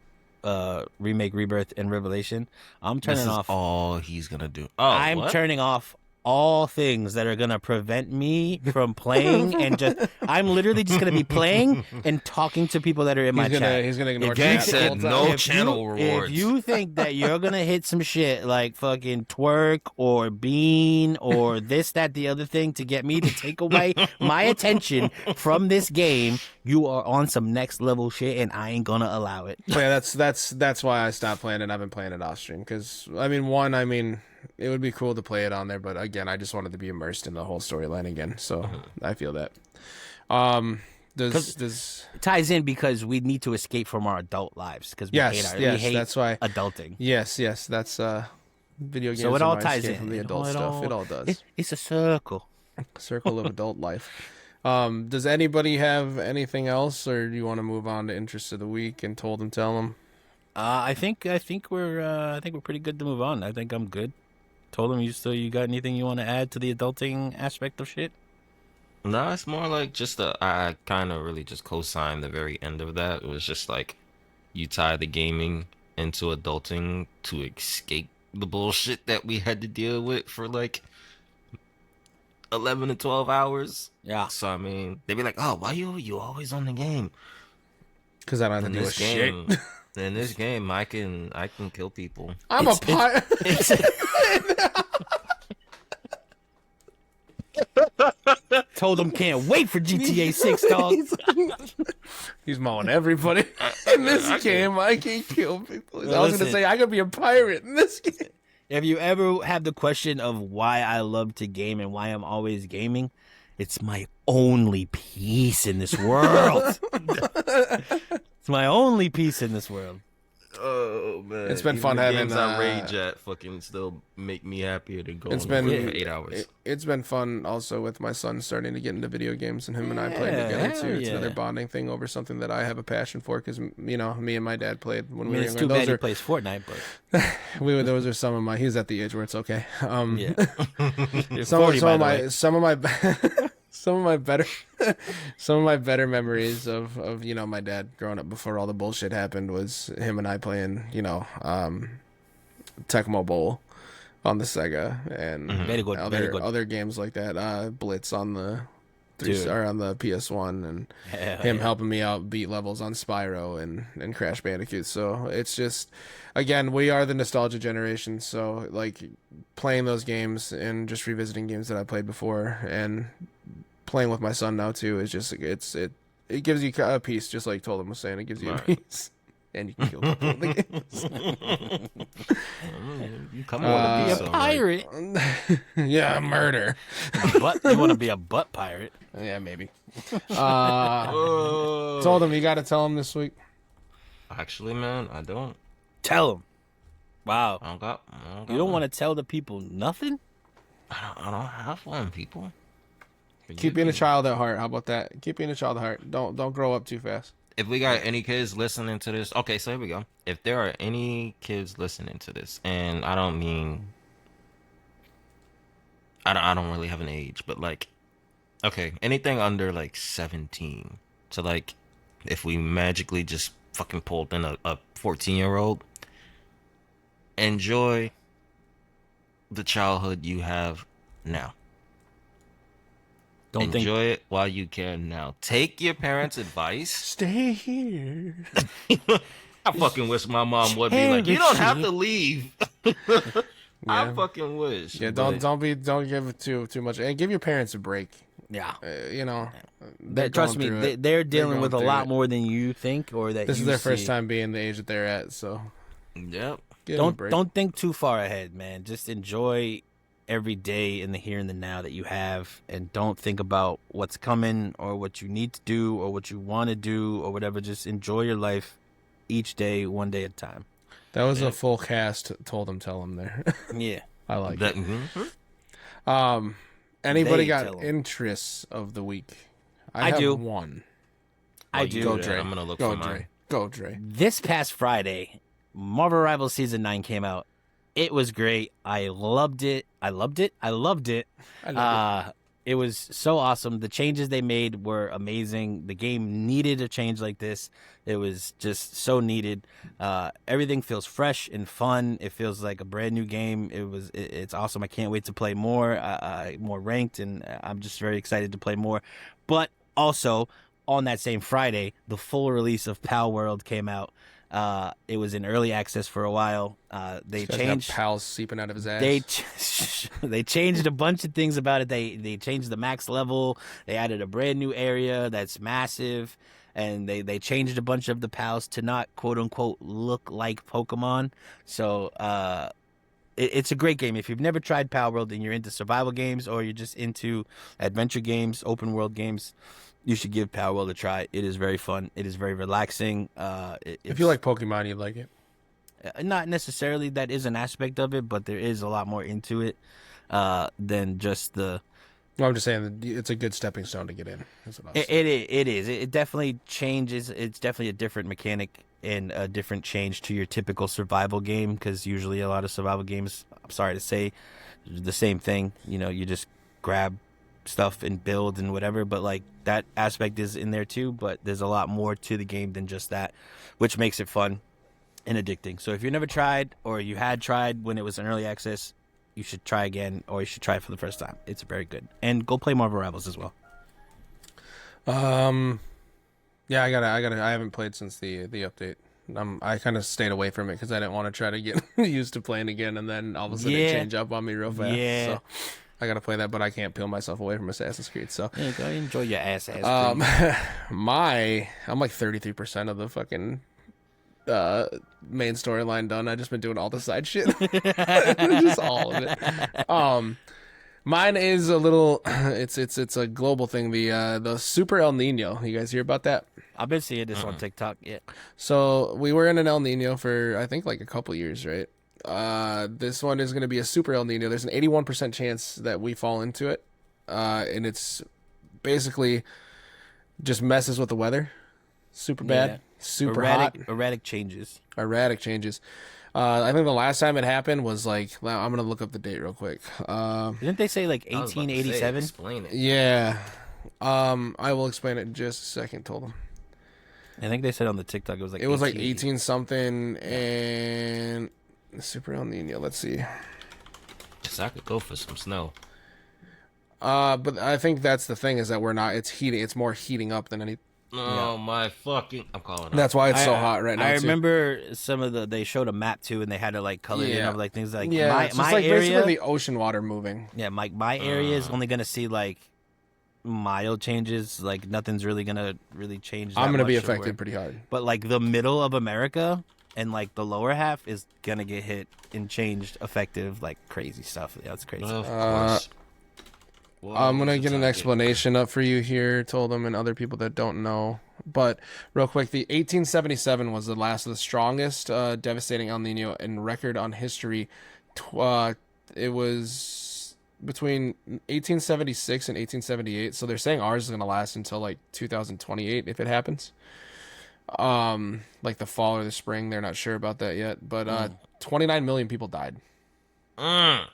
Remake, Rebirth, and Revelation, I'm turning off all he's gonna do. I'm turning off all things that are gonna prevent me from playing, and I'm literally just gonna be playing and talking to people that are in my chat. He's gonna ignore Gang chat. said no channel rewards. If you think that you're gonna hit some shit like fucking twerk or bean or this, that, the other thing to get me to take away my attention from this game, you are on some next level shit, and I ain't gonna allow it. But yeah, that's why I stopped playing it. I've been playing it off stream because I mean, it would be cool to play it on there, but again, I just wanted to be immersed in the whole storyline again. So I feel that. Does it ties in because we need to escape from our adult lives because we hate that's why adulting. Yes, that's video games. So it all ties in from the adult stuff. It all does. It's a circle. Circle of adult life. Does anybody have anything else, or do you want to move on to interest of the week and told them, tell them? I think we're pretty good to move on. I think I'm good. Told him you got anything you want to add to the adulting aspect of shit? No, it's more like just I kind of really just co-signed the very end of that. It was just like you tie the gaming into adulting to escape the bullshit that we had to deal with for like 11 to 12 hours. Yeah. So I mean, they'd be like, "Oh, why you always on the game?" Because I don't have to do a shit. In this game, I can kill people. I'm a pirate. Told him can't wait for GTA 6, dog. He's mowing everybody in this game. I can kill people. Well, I was gonna say I could be a pirate in this game. If you ever have the question of why I love to game and why I'm always gaming, it's my only peace in this world. It's my only peace in this world. Oh man, it's been fun having games I rage at fucking still make me happier than going for 8 hours. It's been fun also with my son starting to get into video games and him and I playing together too. It's another bonding thing over something that I have a passion for because me and my dad played when we were younger. It's too bad he plays Fortnite, but those are some of my. He's at the age where it's okay. Some of my better memories of my dad growing up before all the bullshit happened was him and I playing Tecmo Bowl on the Sega and other games like that. Blitz on the on the PS1 and him helping me out beat levels on Spyro and Crash Bandicoot. So it's just, again, we are the nostalgia generation. So like playing those games and just revisiting games that I played before and playing with my son now too is just it gives you a piece, just like Toldem was saying. It gives you a piece, and you can kill people in the games. You come on to be a pirate. Yeah, murder. You want to be a butt pirate? Yeah, maybe. Toldem, you got to tell him this week. Actually, man, I don't. Tell him. Wow. I don't you don't want to tell the people nothing? I don't have one, people. Keep being a child at heart. How about that? Keep being a child at heart. Don't grow up too fast. If we got any kids listening to this, okay, so here we go. If there are any kids listening to this, and I don't mean I don't really have an age, but like, okay, anything under like 17. So like, if we magically just fucking pulled in a 14-year-old, enjoy the childhood you have now. Don't think Enjoy it while you can now. Take your parents' advice. Stay here. I fucking wish my mom would be like, you don't have to leave. I Yeah. fucking wish. Yeah, but- don't give it too much, and give your parents a break. yeah. You know, they're Trust going me, through it. they're dealing with a going through lot it. more than you think or that This you is their see. first time being the age that they're at, so Yep. give them a break. Don't think too far ahead, man. Just enjoy every day in the here and the now that you have, and don't think about what's coming or what you need to do or what you want to do or whatever. Just enjoy your life each day, one day at a time. That was a full cast. Told him, tell him there. Yeah. I like That, it. mhm. Anybody They got tell 'em. interests of the week? I have do. one. I While you do. Go that, Drey. I'm gonna look Go for mine. Drey. Go Drey. This past Friday, Marvel Rivals Season 9 came out. It was great. I loved it. I loved it. I love it. It was so awesome. The changes they made were amazing. The game needed a change like this. It was just so needed. Everything feels fresh and fun. It feels like a brand new game. It's awesome. I can't wait to play more, more ranked, and I'm just very excited to play more. But also, on that same Friday, the full release of Pal World came out. It was in early access for a while. They This guy's got changed. pals seeping out of his ass. They changed a bunch of things about it. They changed the max level. They added a brand new area that's massive, and they changed a bunch of the pals to not quote unquote look like Pokemon. So it's a great game. If you've never tried Pal World and you're into survival games or you're just into adventure games, open world games, you should give Pal World a try. It is very fun. It is very relaxing. If you like Pokemon, you'd like it. Not necessarily that is an aspect of it, but there is a lot more into it than just the. Well, I'm just saying that it's a good stepping stone to get in. That's what I was saying. It is. It definitely changes. It's definitely a different mechanic and a different change to your typical survival game, because usually a lot of survival games, I'm sorry to say, the same thing. You know, you just grab stuff and build and whatever, but like that aspect is in there too, but there's a lot more to the game than just that, which makes it fun and addicting. So if you've never tried, or you had tried when it was in early access, you should try again, or you should try it for the first time. It's very good. And go play Marvel Rivals as well. Yeah, I haven't played since the update. I kind of stayed away from it because I didn't want to try to get used to playing again, and then all of a sudden it change up on me real fast. Yeah. So I gotta play that, but I can't peel myself away from Assassin's Creed. So Yeah, go enjoy your ass. I'm like 33% of the fucking main storyline done. I've just been doing all the side shit. Just all of it. Mine is a little it's a global thing. The Super El Nino. You guys hear about that? I've been seeing this on TikTok. Yeah. So we were in an El Nino for I think like a couple years, right? This one is going to be a Super El Nino. There's an 81% chance that we fall into it, and it's basically just messes with the weather. Super bad, Yeah. super hot, Erratic changes. erratic changes. I think the last time it happened was like I'm gonna look up the date real quick. Didn't they say like I was about to say, 1887? Explain it. Yeah, I will explain it in just a second. Told them. I think they said on the TikTok it was like It was like 18 something, and Super El Nino. Let's see. So I could go for some snow. But I think that's the thing is that we're not. It's heating. It's more heating up than any. Oh my fucking! I'm calling. That's why it's so hot right now. I too. remember some of they showed a map too, and they had to like color it in Yeah. of like things like Yeah, it's just my like area. basically the ocean water moving. Yeah, my area is only gonna see like mild changes. Like nothing's really gonna really change. I'm going gonna to be affected pretty hard. But like the middle of America and like the lower half is gonna get hit and changed effective like crazy stuff. Yeah, it's crazy. Of course. Whoa, I'm gonna what's get the an target? explanation up for you here. Told them and other people that don't know. But real quick, the 1877 was the last of the strongest devastating El Nino in record on history. It was between 1876 and 1878. So they're saying ours is gonna last until like 2028 if it happens. Like the fall or the spring. They're not sure about that yet. But 29 million people died. Mm.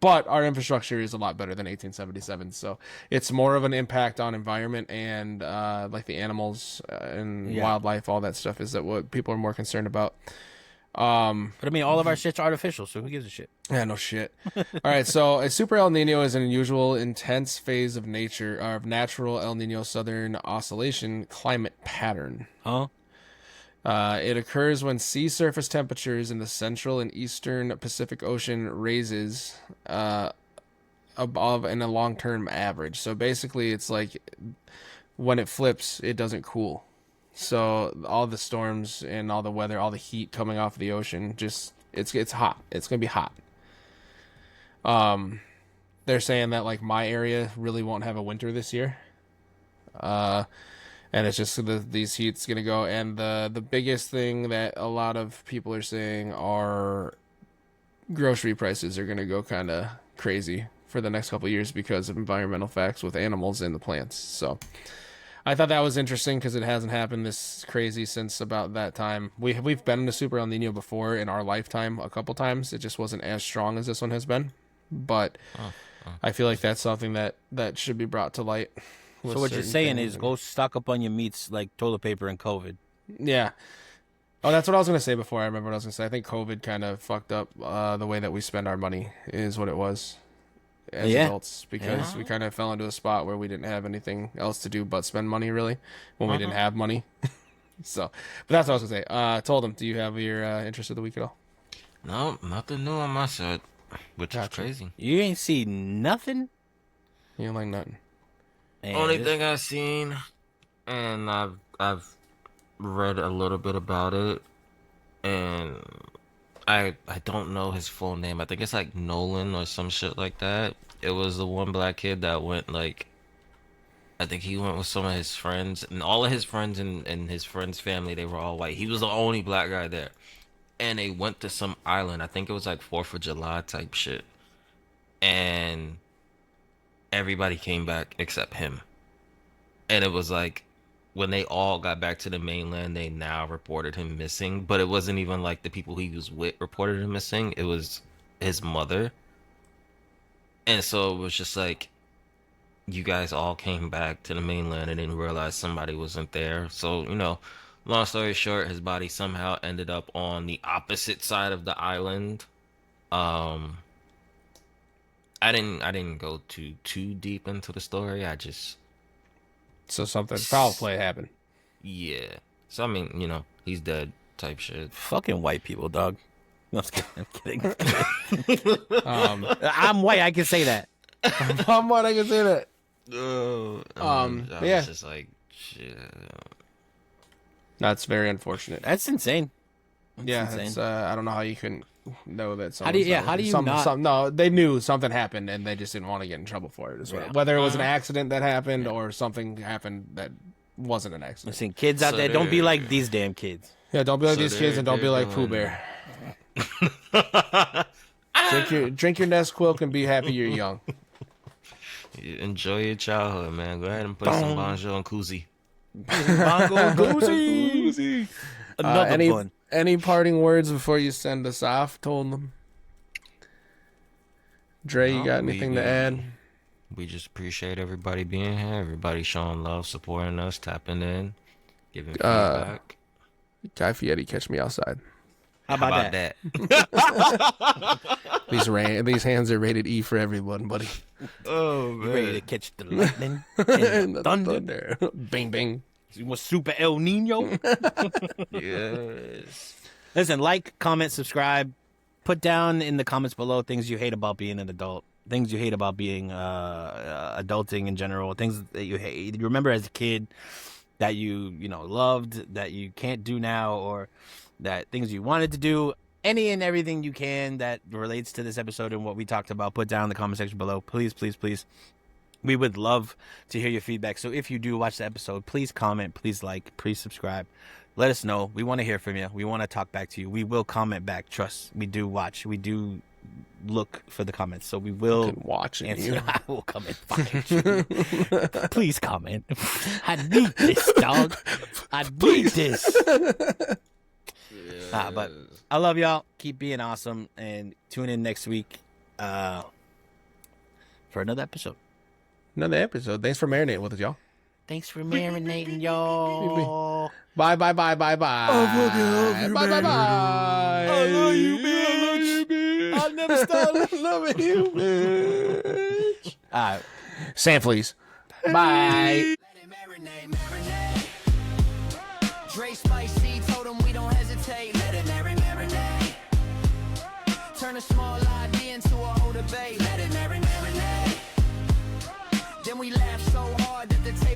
But our infrastructure is a lot better than 1877, so it's more of an impact on environment and like the animals and wildlife, all that stuff is that what people are more concerned about. But I mean, all of our shit's artificial, so who gives a shit? Yeah, no shit. All right, so a super El Nino is an unusual, intense phase of nature, of natural El Nino Southern Oscillation climate pattern. Huh? It occurs when sea surface temperatures in the central and eastern Pacific Ocean raises above in a long-term average. So basically, it's like when it flips, it doesn't cool. So all the storms and all the weather, all the heat coming off the ocean, just it's hot. It's gonna be hot. They're saying that like my area really won't have a winter this year. And it's just these heat's gonna go. And the biggest thing that a lot of people are saying are grocery prices are gonna go kind of crazy for the next couple of years because of environmental facts with animals and the plants. So I thought that was interesting because it hasn't happened this crazy since about that time. We've been in a super El Nino before in our lifetime a couple times. It just wasn't as strong as this one has been. But I feel like that's something that should be brought to light. So what you're saying is go stock up on your meats like toilet paper and COVID. Yeah. Oh, that's what I was going to say before. I remember what I was going to say. I think COVID kind of fucked up the way that we spend our money is what it was as adults, because we kind of fell into a spot where we didn't have anything else to do but spend money, really, when we didn't have money. So, but that's what I was going to say. Toldem, do you have your interest of the week at all? No, nothing new on my side, which is crazy. You ain't seen nothing? You don't like nothing. Man, Only thing I've seen, and I've read a little bit about it, and I don't know his full name. I think it's like Nolan or some shit like that. It was the one black kid that went like, I think he went with some of his friends, and all of his friends and his friends' family, they were all white. He was the only black guy there. And they went to some island. I think it was like 4th of July type shit. And everybody came back except him. And it was like, when they all got back to the mainland, they now reported him missing. But it wasn't even like the people he was with reported him missing. It was his mother. And so it was just like, you guys all came back to the mainland and didn't realize somebody wasn't there. So, you know, long story short, his body somehow ended up on the opposite side of the island. I didn't go too deep into the story. I just... So something foul play happened. Yeah. So, I mean, you know, he's dead type shit. fucking white people, dog. No, I'm kidding. I'm white. I can say that. I'm white. I can say that. I was just like, shit. That's very unfortunate. That's insane. That's insane. I don't know how you couldn't know that. How do you not? No, they knew something happened and they just didn't want to get in trouble for it. Whether it was an accident that happened or something happened that wasn't an accident. Listen, kids out there, don't be like these damn kids. Yeah, don't be like these kids and don't be like Pooh Bear. drink your Nesquik and be happy you're young. Enjoy your childhood, man. Go ahead and play some Bonjour and Koozie. Bongo Koozie. Another one. Any parting words before you send us off? Told them. Drey, you got anything to add? We just appreciate everybody being here. Everybody showing love, supporting us, tapping in, giving feedback. Guy Fieri, catch me outside. How about that? These hands are rated E for everyone, buddy. Oh, man. You ready to catch the lightning and the thunder? Bing, bing. You want Super El Nino? Yes. Listen, like, comment, subscribe. Put down in the comments below things you hate about being an adult. Things you hate about being adulting in general. Things that you hate. You remember as a kid that you loved, that you can't do now, or that things you wanted to do. Any and everything you can that relates to this episode and what we talked about, put down in the comment section below. Please, please, please. We would love to hear your feedback. So if you do watch the episode, please comment, please like, please subscribe. Let us know. We want to hear from you. We want to talk back to you. We will comment back. Trust. We do watch. We do look for the comments. So we will watch answer. I will come and find you. Please comment. I need this, dog. I need this. But I love y'all. Keep being awesome and tune in next week. for another episode. Another episode. Thanks for marinating with us, y'all. Thanks for marinating, y'all. Bye, bye, bye, bye, bye. Bye, bye, bye. I love you, bitch. I'll never stop loving you, bitch. All right. Sam, please. Bye. Let it marinate, marinate. Drey spicy, told him we don't hesitate. Let it marinate. Turn a small idea into a whole debate. Let it marinate.